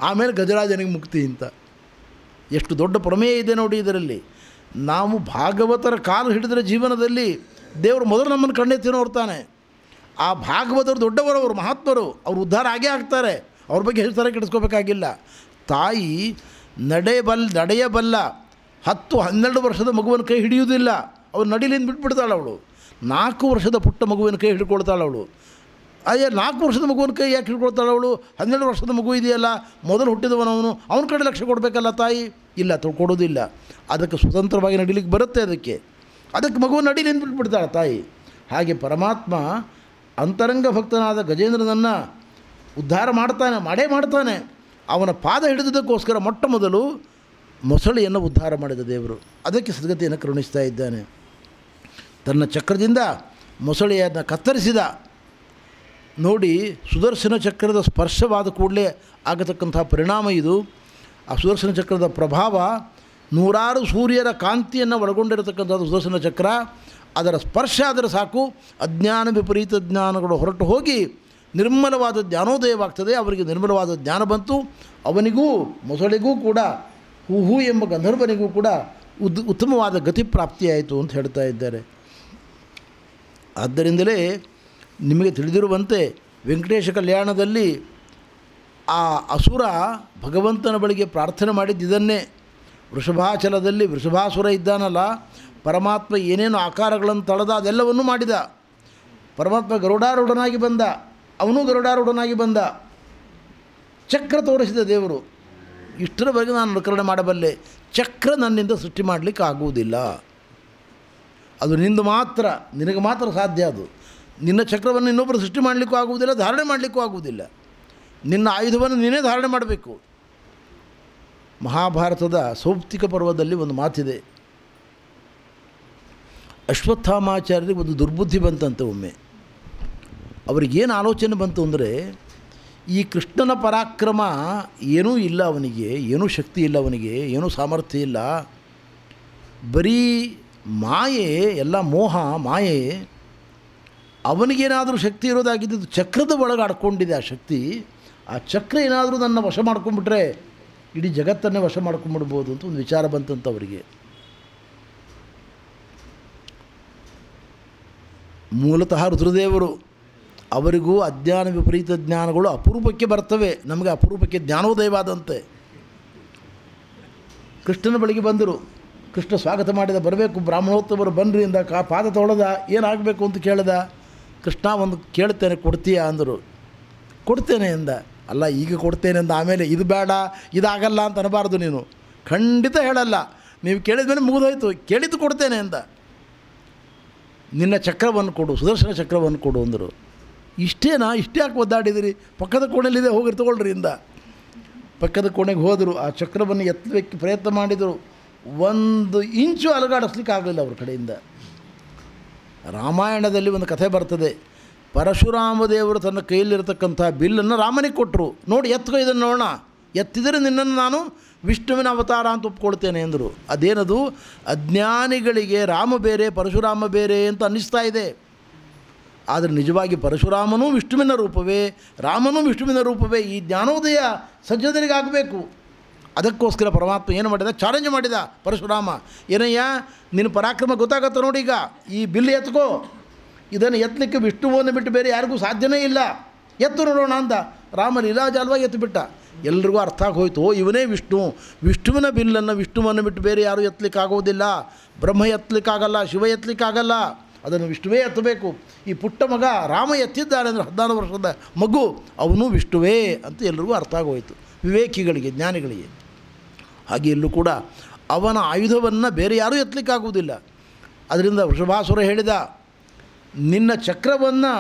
ಆಮೇಲೆ ಗಜರಾಜನಿಗೆ ಮುಕ್ತಿ ಅಂತ. ಎಷ್ಟು ದೊಡ್ಡ ಪ್ರಮೇಯ ಇದೆ ನೋಡಿ ಇದರಲ್ಲಿ. ನಾವು ಭಾಗವತರ ಕಾಲು ಹಿಡಿದರೆ ಜೀವನದಲ್ಲಿ ದೇವರು ಮೊದಲು ನಮ್ಮನ್ನು ಕಣ್ಣೆತ್ತಿ ನೋಡ್ತಾನೆ. ಆ ಭಾಗವತರು ದೊಡ್ಡವರವರು, ಮಹಾತ್ಮರು, ಅವರು ಉದ್ಧಾರ ಆಗೇ ಆಗ್ತಾರೆ. ಅವ್ರ ಬಗ್ಗೆ ಹೆಚ್ಚು ಥರ ಕೆಡಿಸ್ಕೋಬೇಕಾಗಿಲ್ಲ. ತಾಯಿ ನಡೆಯಬಲ್ಲ 10-12 ವರ್ಷದ ಮಗುವಿನ ಕೈ ಹಿಡಿಯುವುದಿಲ್ಲ. ಅವಳು ನಡಿಲಿಂದ ಬಿಟ್ಬಿಡ್ತಾಳೆ. ಅವಳು 4 ವರ್ಷದ ಪುಟ್ಟ ಮಗುವಿನ ಕೈ ಹಿಡ್ಕೊಳ್ತಾಳೆ. ಅವಳು 4 ವರ್ಷದ ಮಗುವಿನ ಕೈ ಯಾಕೆ ಹಿಡ್ಕೊಳ್ತಾಳೆ ಅವಳು? 12 ವರ್ಷದ ಮಗು ಇದೆಯಲ್ಲ, ಮೊದಲು ಹುಟ್ಟಿದವನವನು, ಅವನ ಕಡೆ ಲಕ್ಷ್ಯ ಕೊಡಬೇಕಲ್ಲ ತಾಯಿ. ಇಲ್ಲ, ಕೊಡೋದಿಲ್ಲ. ಅದಕ್ಕೆ ಸ್ವತಂತ್ರವಾಗಿ ನಡಿಲಿಕ್ಕೆ ಬರುತ್ತೆ. ಅದಕ್ಕೆ ಮಗುವನ್ನು ನಡಿಲಿಂದ ಬಿಟ್ಬಿಡ್ತಾಳೆ ತಾಯಿ. ಹಾಗೆ ಪರಮಾತ್ಮ ಅಂತರಂಗ ಭಕ್ತನಾದ ಗಜೇಂದ್ರನನ್ನು ಉದ್ಧಾರ ಮಾಡ್ತಾನೆ. ಅವನ ಪಾದ ಹಿಡಿದದಕ್ಕೋಸ್ಕರ ಮೊಟ್ಟ ಮೊದಲು ಮೊಸಳೆಯನ್ನು ಉದ್ಧಾರ ಮಾಡಿದ ದೇವರು. ಅದಕ್ಕೆ ಸದ್ಗತಿಯನ್ನು ಕರುಣಿಸ್ತಾ ಇದ್ದಾನೆ. ತನ್ನ ಚಕ್ರದಿಂದ ಮೊಸಳೆಯನ್ನು ಕತ್ತರಿಸಿದ. ನೋಡಿ, ಸುದರ್ಶನ ಚಕ್ರದ ಸ್ಪರ್ಶವಾದ ಕೂಡಲೇ ಆಗತಕ್ಕಂಥ ಪರಿಣಾಮ ಇದು. ಆ ಸುದರ್ಶನ ಚಕ್ರದ ಪ್ರಭಾವ, 100 ಸೂರ್ಯರ ಕಾಂತಿಯನ್ನು ಒಳಗೊಂಡಿರತಕ್ಕಂಥದ್ದು ಸುದರ್ಶನ ಚಕ್ರ. ಅದರ ಸ್ಪರ್ಶ ಆದರೆ ಸಾಕು, ಅಜ್ಞಾನ ವಿಪರೀತ ಜ್ಞಾನಗಳು ಹೊರಟು ಹೋಗಿ ನಿರ್ಮಲವಾದ ಜ್ಞಾನೋದಯವಾಗ್ತದೆ. ಅವರಿಗೆ ನಿರ್ಮಲವಾದ ಜ್ಞಾನ ಬಂತು. ಅವನಿಗೂ ಮೊಸಳಿಗೂ ಕೂಡ ಹೂಹು ಎಂಬ ಗಂಧರ್ವನಿಗೂ ಕೂಡ ಉತ್ತಮವಾದ ಗತಿ ಪ್ರಾಪ್ತಿಯಾಯಿತು ಅಂತ ಹೇಳ್ತಾ ಇದ್ದಾರೆ. ಆದ್ದರಿಂದಲೇ ನಿಮಗೆ ತಿಳಿದಿರುವಂತೆ ವೆಂಕಟೇಶ ಕಲ್ಯಾಣದಲ್ಲಿ ಆ ಅಸುರ ಭಗವಂತನ ಬಳಿಗೆ ಪ್ರಾರ್ಥನೆ ಮಾಡಿದ್ದನ್ನೇ. ವೃಷಭಾಚಲದಲ್ಲಿ ವೃಷಭಾಸುರ ಇದ್ದಾನಲ್ಲ, ಪರಮಾತ್ಮ ಏನೇನು ಆಕಾರಗಳನ್ನು ತಳೆದ ಅದೆಲ್ಲವನ್ನೂ ಮಾಡಿದ. ಪರಮಾತ್ಮ ಗರುಡಾರೂಢನಾಗಿ ಬಂದ, ಅವನೂ ಗರುಡಾರೂಢನಾಗಿ ಬಂದ. ಚಕ್ರ ತೋರಿಸಿದ ದೇವರು. ಇಷ್ಟರವರೆಗೆ ನಾನು ಅನುಕರಣೆ ಮಾಡಬಲ್ಲೆ, ಚಕ್ರ ನನ್ನಿಂದ ಸೃಷ್ಟಿ ಮಾಡಲಿಕ್ಕೆ ಆಗುವುದಿಲ್ಲ. ಅದು ನಿಂದು ಮಾತ್ರ, ನಿನಗೆ ಮಾತ್ರ ಸಾಧ್ಯ. ಅದು ನಿನ್ನ ಚಕ್ರವನ್ನು ಇನ್ನೊಬ್ಬರು ಸೃಷ್ಟಿ ಮಾಡಲಿಕ್ಕೂ ಆಗುವುದಿಲ್ಲ, ಧಾರಣೆ ಮಾಡಲಿಕ್ಕೂ ಆಗುವುದಿಲ್ಲ. ನಿನ್ನ ಆಯುಧವನ್ನು ನೀನೇ ಧಾರಣೆ ಮಾಡಬೇಕು. ಮಹಾಭಾರತದ ಸೌಪ್ತಿಕ ಪರ್ವದಲ್ಲಿ ಒಂದು ಮಾತಿದೆ. ಅಶ್ವತ್ಥಾಮಾಚಾರ್ಯರಿಗೆ ಒಂದು ದುರ್ಬುದ್ಧಿ ಬಂತಂತೆ ಒಮ್ಮೆ. ಅವರಿಗೇನು ಆಲೋಚನೆ ಬಂತು ಅಂದರೆ, ಈ ಕೃಷ್ಣನ ಪರಾಕ್ರಮ ಏನೂ ಇಲ್ಲ ಅವನಿಗೆ, ಏನೂ ಶಕ್ತಿ ಇಲ್ಲ ಅವನಿಗೆ, ಏನೂ ಸಾಮರ್ಥ್ಯ ಇಲ್ಲ, ಬರೀ ಮಾಯೆ, ಎಲ್ಲ ಮೋಹ ಮಾಯೆ. ಅವನಿಗೇನಾದರೂ ಶಕ್ತಿ ಇರೋದಾಗಿದ್ದು ಚಕ್ರದ ಒಳಗೆ ಆಡ್ಕೊಂಡಿದೆ ಆ ಶಕ್ತಿ. ಆ ಚಕ್ರ ಏನಾದರೂ ನನ್ನ ವಶ ಮಾಡ್ಕೊಂಡ್ಬಿಟ್ರೆ ಇಡೀ ಜಗತ್ತನ್ನೇ ವಶ ಮಾಡ್ಕೊಂಡ್ಬಿಡ್ಬೋದು ಅಂತ ಒಂದು ವಿಚಾರ ಬಂತಂತ ಅವರಿಗೆ. ಮೂಲತಃ ರುದ್ರದೇವರು, ಅವರಿಗೂ ಅಜ್ಞಾನ ವಿಪರೀತ ಜ್ಞಾನಗಳು ಅಪರೂಪಕ್ಕೆ ಬರ್ತವೆ. ನಮಗೆ ಅಪರೂಪಕ್ಕೆ ಜ್ಞಾನೋದಯವಾದಂತೆ. ಕೃಷ್ಣನ ಬಳಿಗೆ ಬಂದರು. ಕೃಷ್ಣ ಸ್ವಾಗತ ಮಾಡಿದ, ಬರಬೇಕು ಬ್ರಾಹ್ಮಣೋತ್ತಮರು ಬನ್ನಿರಿ ಇಂದ. ಪಾದ ತೊಳೆದ, ಏನಾಗಬೇಕು ಅಂತ ಕೇಳಿದ. ಕೃಷ್ಣ ಒಂದು ಕೇಳ್ತೇನೆ, ಕೊಡ್ತೀಯಾ ಅಂದರು. ಕೊಡ್ತೇನೆ ಎಂದ. ಅಲ್ಲ, ಈಗ ಕೊಡ್ತೇನೆ ಅಂದ, ಆಮೇಲೆ ಇದು ಬೇಡ ಇದಾಗಲ್ಲ ಅಂತ ಅನ್ನಬಾರ್ದು ನೀನು. ಖಂಡಿತ ಹೇಳಲ್ಲ, ನೀವು ಕೇಳಿದ ಮೇಲೆ ಮುಗಿದೋಯ್ತು, ಕೇಳಿದ್ದು ಕೊಡ್ತೇನೆ ಎಂದ. ನಿನ್ನ ಚಕ್ರವನ್ನು ಕೊಡು, ಸುದರ್ಶನ ಚಕ್ರವನ್ನು ಕೊಡು ಅಂದರು. ಇಷ್ಟೇನಾ, ಇಷ್ಟೇ ಯಾಕೆ ಒದ್ದಾಡಿದಿರಿ, ಪಕ್ಕದ ಕೋಣೆಯಲ್ಲಿದೆ, ಹೋಗಿ ತಗೊಳ್ರಿ ಇಂದ. ಪಕ್ಕದ ಕೋಣೆಗೆ ಹೋದರು. ಆ ಚಕ್ರವನ್ನು ಎತ್ತಲಿಕ್ಕೆ ಪ್ರಯತ್ನ ಮಾಡಿದರು. 1 ಇಂಚು ಅಲುಗಾಡಿಸ್ಲಿಕ್ಕೆ ಆಗಲಿಲ್ಲ ಅವ್ರ ಕಡೆಯಿಂದ. ರಾಮಾಯಣದಲ್ಲಿ ಒಂದು ಕಥೆ ಬರ್ತದೆ. ಪರಶುರಾಮ ದೇವರು ತನ್ನ ಕೈಯಲ್ಲಿರತಕ್ಕಂಥ ಬಿಲ್ಲನ್ನು ರಾಮನಿಗೆ ಕೊಟ್ಟರು. ನೋಡಿ ಎತ್ಕೋ, ಇದನ್ನು ನೋಡೋಣ, ಎತ್ತಿದರೆ ನಿನ್ನನ್ನು ನಾನು ವಿಷ್ಣುವಿನ ಅವತಾರ ಅಂತ ಒಪ್ಕೊಳ್ತೇನೆ ಎಂದರು. ಅದೇನದು, ಅಜ್ಞಾನಿಗಳಿಗೆ ರಾಮ ಬೇರೆ ಪರಶುರಾಮ ಬೇರೆ ಅಂತ ಅನ್ನಿಸ್ತಾ ಇದೆ. ಆದರೆ ನಿಜವಾಗಿ ಪರಶುರಾಮನೂ ವಿಷ್ಣುವಿನ ರೂಪವೇ, ರಾಮನೂ ವಿಷ್ಣುವಿನ ರೂಪವೇ. ಈ ಜ್ಞಾನೋದಯ ಸಜ್ಜನರಿಗಾಗಬೇಕು. ಅದಕ್ಕೋಸ್ಕರ ಪರಮಾತ್ಮ ಏನು ಮಾಡಿದ, ಚಾಲೆಂಜ್ ಮಾಡಿದ ಪರಶುರಾಮ. ಏನಯ್ಯ, ನಿನ್ನ ಪರಾಕ್ರಮ ಗೊತ್ತಾಗತ್ತೆ ನೋಡಿ, ಈಗ ಈ ಬಿಲ್ಲು ಎತ್ಕೋ, ಇದನ್ನು ಎತ್ತಲಿಕ್ಕೆ ವಿಷ್ಣುವನ್ನು ಬಿಟ್ಟು ಬೇರೆ ಯಾರಿಗೂ ಸಾಧ್ಯನೇ ಇಲ್ಲ, ಎತ್ತು ನೋಡೋಣ ಅಂದ. ರಾಮ ಲೀಲಾಜಾಲವಾಗಿ ಎತ್ತಿಬಿಟ್ಟ. ಎಲ್ರಿಗೂ ಅರ್ಥ ಆಗಿ ಹೋಯ್ತು, ಇವನೇ ವಿಷ್ಣು. ವಿಷ್ಣುವಿನ ಬಿಲ್ಲನ್ನು ವಿಷ್ಣುವನ್ನು ಬಿಟ್ಟು ಬೇರೆ ಯಾರೂ ಎತ್ತಲಿಕ್ಕಾಗೋದಿಲ್ಲ. ಬ್ರಹ್ಮ ಎತ್ತಲಿಕ್ಕಾಗಲ್ಲ, ಶಿವ ಎತ್ತಲಿಕ್ಕಾಗಲ್ಲ, ಅದನ್ನು ವಿಷ್ಣುವೇ ಎತ್ತಬೇಕು. ಈ ಪುಟ್ಟ ಮಗ ರಾಮ ಎತ್ತಿದ್ದಾನೆ ಅಂದರೆ 14 ವರ್ಷದ ಮಗು, ಅವನು ವಿಷ್ಣುವೇ ಅಂತ ಎಲ್ರಿಗೂ ಅರ್ಥ ಆಗೋಯಿತು, ವಿವೇಕಿಗಳಿಗೆ, ಜ್ಞಾನಿಗಳಿಗೆ. ಹಾಗೆ ಇಲ್ಲೂ ಕೂಡ ಅವನ ಆಯುಧವನ್ನು ಬೇರೆ ಯಾರೂ ಎತ್ತಲಿಕ್ಕಾಗುವುದಿಲ್ಲ. ಅದರಿಂದ ವೃಷಭಾಸುರ ಹೇಳಿದ, ನಿನ್ನ ಚಕ್ರವನ್ನು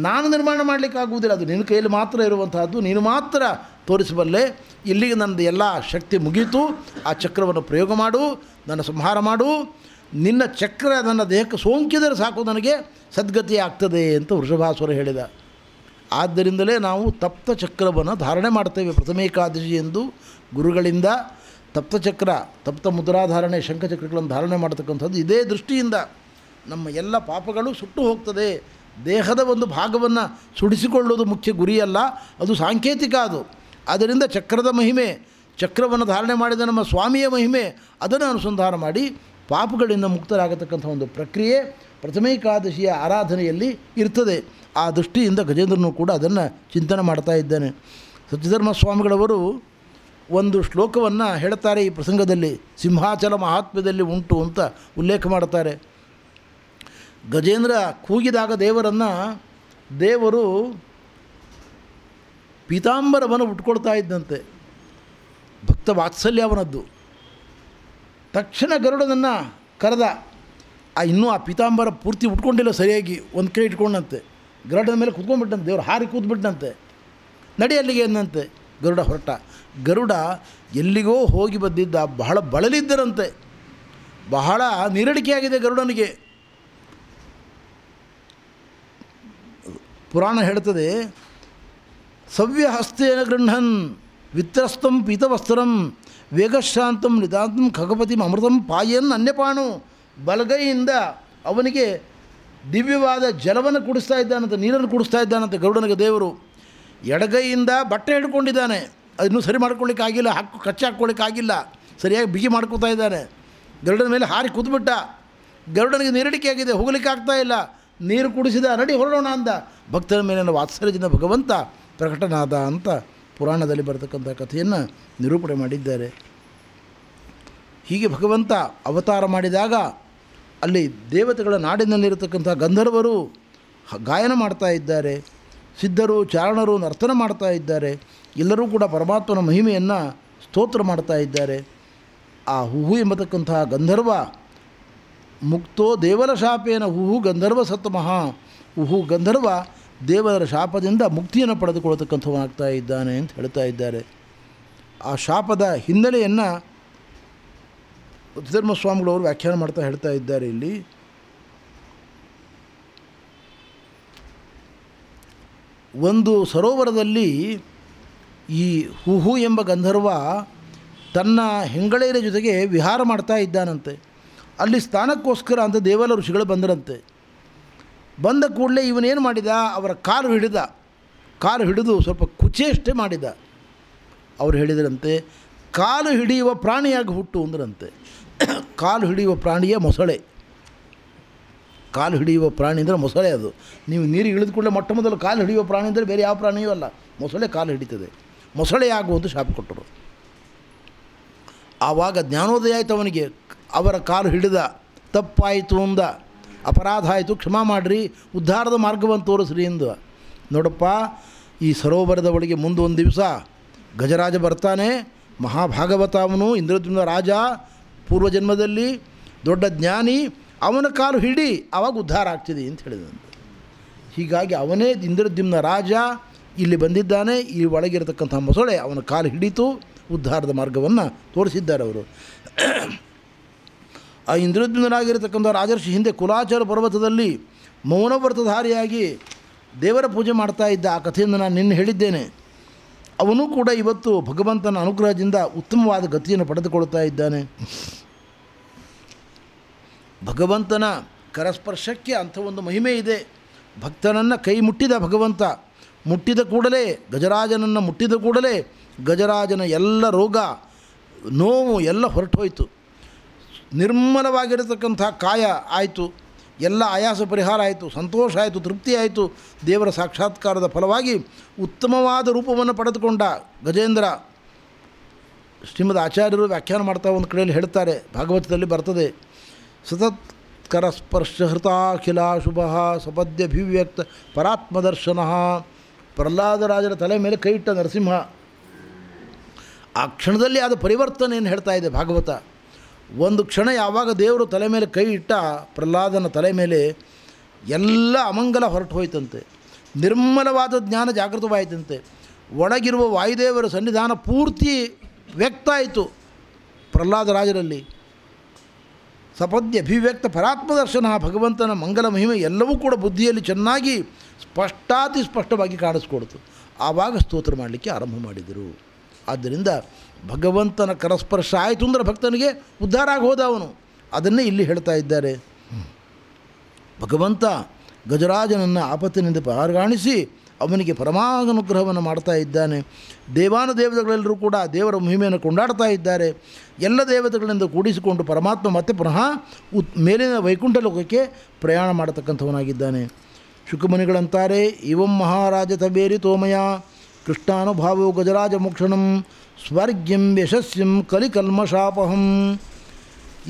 ನಾನು ನಿರ್ಮಾಣ ಮಾಡಲಿಕ್ಕಾಗುವುದಿಲ್ಲ, ಅದು ನಿನ್ನ ಕೈಯಲ್ಲಿ ಮಾತ್ರ ಇರುವಂತಹದ್ದು, ನೀನು ಮಾತ್ರ ತೋರಿಸಬಲ್ಲೆ. ಇಲ್ಲಿಗೆ ನನ್ನದು ಎಲ್ಲ ಶಕ್ತಿ ಮುಗೀತು, ಆ ಚಕ್ರವನ್ನು ಪ್ರಯೋಗ ಮಾಡು, ನನ್ನ ಸಂಹಾರ ಮಾಡು. ನಿನ್ನ ಚಕ್ರ ನನ್ನ ದೇಹಕ್ಕೆ ಸೋಂಕಿದರೆ ಸಾಕು, ನನಗೆ ಸದ್ಗತಿ ಆಗ್ತದೆ ಅಂತ ವೃಷಭಾಸುರ ಹೇಳಿದ. ಆದ್ದರಿಂದಲೇ ನಾವು ತಪ್ತ ಚಕ್ರವನ್ನು ಧಾರಣೆ ಮಾಡ್ತೇವೆ. ಪ್ರಥಮೇಕಾದಶಿ ಎಂದು ಗುರುಗಳಿಂದ ತಪ್ತಚಕ್ರ, ತಪ್ತ ಮುದ್ರಾಧಾರಣೆ, ಶಂಖಚಕ್ರಗಳನ್ನು ಧಾರಣೆ ಮಾಡತಕ್ಕಂಥದ್ದು ಇದೇ ದೃಷ್ಟಿಯಿಂದ ನಮ್ಮ ಎಲ್ಲ ಪಾಪಗಳು ಸುಟ್ಟು ಹೋಗ್ತದೆ. ದೇಹದ ಒಂದು ಭಾಗವನ್ನು ಸುಡಿಸಿಕೊಳ್ಳುವುದು ಮುಖ್ಯ ಗುರಿಯಲ್ಲ, ಅದು ಸಾಂಕೇತಿಕ. ಅದು ಆದ್ದರಿಂದ ಚಕ್ರದ ಮಹಿಮೆ, ಚಕ್ರವನ್ನು ಧಾರಣೆ ಮಾಡಿದ ನಮ್ಮ ಸ್ವಾಮಿಯ ಮಹಿಮೆ, ಅದನ್ನು ಅನುಸಂಧಾನ ಮಾಡಿ ಪಾಪಗಳಿಂದ ಮುಕ್ತರಾಗತಕ್ಕಂಥ ಒಂದು ಪ್ರಕ್ರಿಯೆ ಪ್ರಥಮೇಕಾದಶಿಯ ಆರಾಧನೆಯಲ್ಲಿ ಇರ್ತದೆ. ಆ ದೃಷ್ಟಿಯಿಂದ ಗಜೇಂದ್ರನು ಕೂಡ ಅದನ್ನು ಚಿಂತನೆ ಮಾಡ್ತಾ ಇದ್ದಾನೆ. ಸತ್ಯಧರ್ಮ ಸ್ವಾಮಿಗಳವರು ಒಂದು ಶ್ಲೋಕವನ್ನು ಹೇಳ್ತಾರೆ ಈ ಪ್ರಸಂಗದಲ್ಲಿ, ಸಿಂಹಾಚಲ ಮಹಾತ್ಮ್ಯದಲ್ಲಿ ಉಂಟು ಅಂತ ಉಲ್ಲೇಖ ಮಾಡ್ತಾರೆ. ಗಜೇಂದ್ರ ಕೂಗಿದಾಗ ದೇವರು ಪೀತಾಂಬರವನ್ನು ಉಟ್ಕೊಳ್ತಾ ಇದ್ದಂತೆ. ಭಕ್ತ ವಾತ್ಸಲ್ಯ ಅವನದ್ದು. ತಕ್ಷಣ ಗರುಡನನ್ನು ಕರೆದ. ಇನ್ನೂ ಆ ಪೀತಾಂಬರ ಪೂರ್ತಿ ಉಟ್ಕೊಂಡಿಲ್ಲ ಸರಿಯಾಗಿ, ಒಂದು ಕೈ ಇಟ್ಕೊಂಡಂತೆ. ಗರುಡನ ಮೇಲೆ ಕೂತ್ಕೊಂಡ್ಬಿಟ್ಟಂತೆ. ದೇವರು ಹಾರಿ ಕೂತ್ಬಿಟ್ಟಂತೆ. ನಡಿ ಅಲ್ಲಿಗೆ ಎಂದಂತೆ. ಗರುಡ ಹೊರಟ. ಗರುಡ ಎಲ್ಲಿಗೋ ಹೋಗಿ ಬಂದಿದ್ದ, ಬಹಳ ಬಳಲಿದ್ದರಂತೆ. ಬಹಳ ನೀರಡಿಕೆಯಾಗಿದೆ ಗರುಡನಿಗೆ. ಪುರಾಣ ಹೇಳ್ತದೆ, ಸವ್ಯ ಹಸ್ತೇನ ಗೃಹನ್ ವಿತ್ರಸ್ತಂ ಪೀತವಸ್ತ್ರಂ ವೇಗಶಾಂತಂ ನಿತಾಂತಂ ಖಗಪತಿಂ ಅಮೃತಂ ಪಾಯನ್ ಅನ್ಯಪಾಣು. ಬಲಗೈಯಿಂದ ಅವನಿಗೆ ದಿವ್ಯವಾದ ಜಲವನ್ನು ಕುಡಿಸ್ತಾ ಇದ್ದಾನಂತೆ, ನೀರನ್ನು ಕುಡಿಸ್ತಾ ಇದ್ದಾನಂತೆ ಗರುಡನಿಗೆ ದೇವರು. ಎಡಗೈಯಿಂದ ಬಟ್ಟೆ ಹಿಡ್ಕೊಂಡಿದ್ದಾನೆ, ಅದನ್ನು ಸರಿ ಮಾಡ್ಕೊಳ್ಳಿಕ್ಕಾಗಿಲ್ಲ, ಕಚ್ಚಿ ಹಾಕ್ಕೊಳ್ಳಿಕ್ಕಾಗಿಲ್ಲ, ಸರಿಯಾಗಿ ಬಿಗಿ ಮಾಡ್ಕೋತಾ ಇದ್ದಾನೆ. ಗರುಡನ ಮೇಲೆ ಹಾರಿ ಕೂತ್ಬಿಟ್ಟ. ಗರುಡನಿಗೆ ನೀರಡಿಕೆ ಆಗಿದೆ, ಹೋಗ್ಲಿಕ್ಕೆ ಆಗ್ತಾ ಇಲ್ಲ. ನೀರು ಕುಡಿಸಿದ, ನಡಿ ಹೊರಡೋಣ ಅಂದ. ಭಕ್ತರ ಮೇಲಿನ ವಾತ್ಸಲ್ಯದಿಂದ ಭಗವಂತ ಪ್ರಕಟನಾದ ಅಂತ ಪುರಾಣದಲ್ಲಿ ಬರತಕ್ಕಂಥ ಕಥೆಯನ್ನು ನಿರೂಪಣೆ ಮಾಡಿದ್ದಾರೆ. ಹೀಗೆ ಭಗವಂತ ಅವತಾರ ಮಾಡಿದಾಗ ಅಲ್ಲಿ ದೇವತೆಗಳ ನಾಡಿನಲ್ಲಿರತಕ್ಕಂಥ ಗಂಧರ್ವರು ಗಾಯನ ಮಾಡ್ತಾ ಇದ್ದಾರೆ, ಸಿದ್ಧರು ಚಾರಣರು ನರ್ತನ ಮಾಡ್ತಾ ಇದ್ದಾರೆ. ಎಲ್ಲರೂ ಕೂಡ ಪರಮಾತ್ಮನ ಮಹಿಮೆಯನ್ನು ಸ್ತೋತ್ರ ಮಾಡ್ತಾ ಇದ್ದಾರೆ. ಆ ಹುಹು ಎಂಬತಕ್ಕಂತಹ ಗಂಧರ್ವ ಮುಕ್ತೋ ದೇವರ ಶಾಪೇನ ಹುಹು ಗಂಧರ್ವ ಸತ್ತಮಃ. ಹುಹು ಗಂಧರ್ವ ದೇವರ ಶಾಪದಿಂದ ಮುಕ್ತಿಯನ್ನು ಪಡೆದುಕೊಳ್ಳತಕ್ಕಂಥವನಾಗ್ತಾ ಇದ್ದಾನೆ ಅಂತ ಹೇಳ್ತಾ ಇದ್ದಾರೆ. ಆ ಶಾಪದ ಹಿನ್ನೆಲೆಯನ್ನು ಧರ್ಮಸ್ವಾಮಿಗಳವರು ವ್ಯಾಖ್ಯಾನ ಮಾಡ್ತಾ ಹೇಳ್ತಾ ಇದ್ದಾರೆ. ಇಲ್ಲಿ ಒಂದು ಸರೋವರದಲ್ಲಿ ಈ ಹುಹು ಎಂಬ ಗಂಧರ್ವ ತನ್ನ ಹೆಂಗಳೆಯರ ಜೊತೆಗೆ ವಿಹಾರ ಮಾಡ್ತಾ ಇದ್ದಾನಂತೆ. ಅಲ್ಲಿ ಸ್ನಾನಕ್ಕೋಸ್ಕರ ಅಂತ ದೇವಲ ಋಷಿಗಳು ಬಂದರಂತೆ. ಬಂದ ಕೂಡಲೇ ಇವನೇನು ಮಾಡಿದ, ಅವರ ಕಾಲು ಹಿಡಿದು ಸ್ವಲ್ಪ ಕುಚೇಷ್ಟೆ ಮಾಡಿದ. ಅವರು ಹೇಳಿದರಂತೆ, ಕಾಲು ಹಿಡಿಯುವ ಪ್ರಾಣಿಯಾಗಿ ಹುಟ್ಟು ಅಂದ್ರಂತೆ. ಕಾಲು ಹಿಡಿಯುವ ಪ್ರಾಣಿಯೇ ಮೊಸಳೆ. ಕಾಲು ಹಿಡಿಯುವ ಪ್ರಾಣಿ ಅಂದರೆ ಮೊಸಳೆ. ಅದು ನೀವು ನೀರಿಗೆ ಇಳಿದ ಕೂಡಲೇ ಮೊಟ್ಟ ಮೊದಲು ಕಾಲು ಹಿಡಿಯುವ ಪ್ರಾಣಿ ಅಂದರೆ ಬೇರೆ ಯಾವ ಪ್ರಾಣಿಯೂ ಅಲ್ಲ, ಮೊಸಳೆ ಕಾಲು ಹಿಡಿತದೆ. ಮೊಸಳೆಯಾಗುವಂತ ಶಾಪ ಕೊಟ್ಟರು. ಆವಾಗ ಜ್ಞಾನೋದಯ ಆಯಿತು ಅವನಿಗೆ. ಅವರ ಕಾಲು ಹಿಡಿದ, ತಪ್ಪಾಯಿತು ಅಂದ, ಅಪರಾಧ ಆಯಿತು, ಕ್ಷಮಾ ಮಾಡಿರಿ, ಉದ್ಧಾರದ ಮಾರ್ಗವನ್ನು ತೋರಿಸ್ರಿ ಎಂದ. ನೋಡಪ್ಪ, ಈ ಸರೋವರದ ಒಳಗೆ ಮುಂದೊಂದು ದಿವಸ ಗಜರಾಜ ಬರ್ತಾನೆ, ಮಹಾಭಾಗವತ ಅವನು, ಇಂದ್ರದ್ಯುಮ್ನ ರಾಜ, ಪೂರ್ವಜನ್ಮದಲ್ಲಿ ದೊಡ್ಡ ಜ್ಞಾನಿ, ಅವನ ಕಾಲು ಹಿಡಿ, ಆವಾಗ ಉದ್ಧಾರ ಆಗ್ತಿದೆ ಅಂತ ಹೇಳಿದಂತೆ. ಹೀಗಾಗಿ ಅವನೇ ಇಂದ್ರದ್ಯುಮ್ನ ರಾಜ ಇಲ್ಲಿ ಬಂದಿದ್ದಾನೆ. ಈ ಒಳಗಿರತಕ್ಕಂಥ ಮೊಸಳೆ ಅವನ ಕಾಲು ಹಿಡಿತು, ಉದ್ಧಾರದ ಮಾರ್ಗವನ್ನು ತೋರಿಸಿದ್ದಾರೆ ಅವರು. ಆ ಇಂದ್ರದ್ಯುಮ್ನರಾಗಿರತಕ್ಕಂಥ ರಾಜರ್ಷಿ ಹಿಂದೆ ಕುಲಾಚಾರ ಪರ್ವತದಲ್ಲಿ ಮೌನವ್ರತಧಾರಿಯಾಗಿ ದೇವರ ಪೂಜೆ ಮಾಡ್ತಾ ಇದ್ದ. ಆ ಕಥೆಯನ್ನು ನಾನು ನಿನ್ನೆ ಹೇಳಿದ್ದೇನೆ. ಅವನು ಕೂಡ ಇವತ್ತು ಭಗವಂತನ ಅನುಗ್ರಹದಿಂದ ಉತ್ತಮವಾದ ಗತಿಯನ್ನು ಪಡೆದುಕೊಳ್ತಾ ಇದ್ದಾನೆ. ಭಗವಂತನ ಕರಸ್ಪರ್ಶಕ್ಕೆ ಅಂಥ ಒಂದು ಮಹಿಮೆ ಇದೆ. ಭಕ್ತನನ್ನು ಕೈ ಮುಟ್ಟಿದ ಭಗವಂತ, ಮುಟ್ಟಿದ ಕೂಡಲೇ ಗಜರಾಜನನ್ನು ಮುಟ್ಟಿದ ಕೂಡಲೇ ಗಜರಾಜನ ಎಲ್ಲ ರೋಗ ನೋವು ಎಲ್ಲ ಹೊರಟೋಯ್ತು. ನಿರ್ಮಲವಾಗಿರತಕ್ಕಂಥ ಕಾಯ ಆಯಿತು, ಎಲ್ಲ ಆಯಾಸ ಪರಿಹಾರ ಆಯಿತು, ಸಂತೋಷ ಆಯಿತು, ತೃಪ್ತಿ ಆಯಿತು. ದೇವರ ಸಾಕ್ಷಾತ್ಕಾರದ ಫಲವಾಗಿ ಉತ್ತಮವಾದ ರೂಪವನ್ನು ಪಡೆದುಕೊಂಡ ಗಜೇಂದ್ರ. ಶ್ರೀಮದ್ ಆಚಾರ್ಯರು ವ್ಯಾಖ್ಯಾನ ಮಾಡ್ತಾ ಒಂದು ಕಡೆಯಲ್ಲಿ ಹೇಳ್ತಾರೆ, ಭಾಗವತದಲ್ಲಿ ಬರ್ತದೆ, ಸತತ್ಕರಸ್ಪರ್ಶ ಹೃತಾಖಿಲ ಶುಭ ಸಪದ್ಯಭಿವ್ಯಕ್ತ ಪರಾತ್ಮದರ್ಶನ. ಪ್ರಹ್ಲಾದರಾಜರ ತಲೆ ಮೇಲೆ ಕೈ ಇಟ್ಟ ನರಸಿಂಹ. ಆ ಕ್ಷಣದಲ್ಲಿ ಆದ ಪರಿವರ್ತನೆಯನ್ನು ಹೇಳ್ತಾ ಇದೆ ಭಾಗವತ. ಒಂದು ಕ್ಷಣ ಯಾವಾಗ ದೇವರು ತಲೆ ಮೇಲೆ ಕೈ ಇಟ್ಟ ಪ್ರಹ್ಲಾದನ ತಲೆ ಮೇಲೆ, ಎಲ್ಲ ಅಮಂಗಲ ಹೊರಟು ಹೋಯ್ತಂತೆ. ನಿರ್ಮಲವಾದ ಜ್ಞಾನ ಜಾಗೃತವಾಯಿತಂತೆ. ಒಳಗಿರುವ ವಾಯುದೇವರ ಸನ್ನಿಧಾನ ಪೂರ್ತಿ ವ್ಯಕ್ತ ಆಯಿತು ಪ್ರಹ್ಲಾದರಾಜರಲ್ಲಿ. ಸಪದ್ಯ ಅಭಿವ್ಯಕ್ತ ಪರಾತ್ಮದರ್ಶನ. ಭಗವಂತನ ಮಂಗಲ ಮಹಿಮೆ ಎಲ್ಲವೂ ಕೂಡ ಬುದ್ಧಿಯಲ್ಲಿ ಚೆನ್ನಾಗಿ ಸ್ಪಷ್ಟಾತಿ ಸ್ಪಷ್ಟವಾಗಿ ಕಾಣಿಸ್ಕೊಡ್ತು. ಆವಾಗ ಸ್ತೋತ್ರ ಮಾಡಲಿಕ್ಕೆ ಆರಂಭ ಮಾಡಿದರು. ಆದ್ದರಿಂದ ಭಗವಂತನ ಕರಸ್ಪರ್ಶ ಆಯಿತು ಅಂದರೆ ಭಕ್ತನಿಗೆ ಉದ್ಧಾರ ಆಗಿ ಹೋದ ಅವನು. ಅದನ್ನೇ ಇಲ್ಲಿ ಹೇಳ್ತಾ ಇದ್ದಾರೆ. ಭಗವಂತ ಗಜರಾಜನನ್ನು ಆಪತ್ತಿನಿಂದ ಪಾರಾಣಿಸಿ ಅವನಿಗೆ ಪರಮಾನುಗ್ರಹವನ್ನು ಮಾಡ್ತಾ ಇದ್ದಾನೆ. ದೇವಾನುದೇವತೆಗಳೆಲ್ಲರೂ ಕೂಡ ದೇವರ ಮಹಿಮೆಯನ್ನು ಕೊಂಡಾಡ್ತಾ ಇದ್ದಾರೆ. ಎಲ್ಲ ದೇವತೆಗಳಿಂದ ಕೂಡಿಸಿಕೊಂಡು ಪರಮಾತ್ಮ ಮತ್ತೆ ಪುನಃ ಮೇಲಿನ ವೈಕುಂಠ ಲೋಕಕ್ಕೆ ಪ್ರಯಾಣ ಮಾಡತಕ್ಕಂಥವನಾಗಿದ್ದಾನೆ. ಶುಕಮುನಿಗಳಂತಾರೆ, ಇವಂ ಮಹಾರಾಜ ತಬೇರಿ ತೋಮಯ ಕೃಷ್ಣಾನುಭಾವೋ ಗಜರಾಜ ಮೋಕ್ಷಣಂ ಸ್ವರ್ಗ್ಯಂ ಯಶಸ್ಯಂ ಕಲಿಕಲ್ಮಶಾಪಹಂ.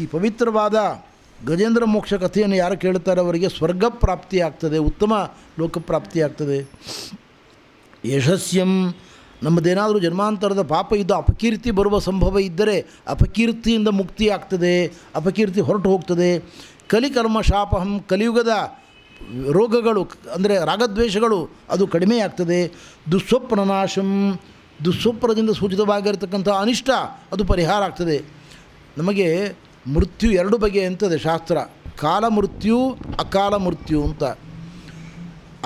ಈ ಪವಿತ್ರವಾದ ಗಜೇಂದ್ರ ಮೋಕ್ಷ ಕಥೆಯನ್ನು ಯಾರು ಕೇಳುತ್ತಾರೆ ಅವರಿಗೆ ಸ್ವರ್ಗ ಪ್ರಾಪ್ತಿಯಾಗ್ತದೆ, ಉತ್ತಮ ಲೋಕಪ್ರಾಪ್ತಿಯಾಗ್ತದೆ. ಯಶಸ್ಯಂ, ನಮ್ಮದೇನಾದರೂ ಜನ್ಮಾಂತರದ ಪಾಪ ಇದ್ದು ಅಪಕೀರ್ತಿ ಬರುವ ಸಂಭವ ಇದ್ದರೆ ಅಪಕೀರ್ತಿಯಿಂದ ಮುಕ್ತಿ ಆಗ್ತದೆ, ಅಪಕೀರ್ತಿ ಹೊರಟು ಹೋಗ್ತದೆ. ಕಲಿಕರ್ಮ ಶಾಪಹಂ, ಕಲಿಯುಗದ ರೋಗಗಳು ಅಂದರೆ ರಾಗದ್ವೇಷಗಳು ಅದು ಕಡಿಮೆಯಾಗ್ತದೆ. ದುಸ್ವಪ್ನನಾಶಂ, ದುಸ್ವಪ್ನದಿಂದ ಸೂಚಿತವಾಗಿರತಕ್ಕಂಥ ಅನಿಷ್ಟ ಅದು ಪರಿಹಾರ ಆಗ್ತದೆ. ನಮಗೆ ಮೃತ್ಯು ಎರಡು ಬಗೆ ಅಂತದೆ ಶಾಸ್ತ್ರ, ಕಾಲ ಮೃತ್ಯು, ಅಕಾಲ ಮೃತ್ಯು ಅಂತ.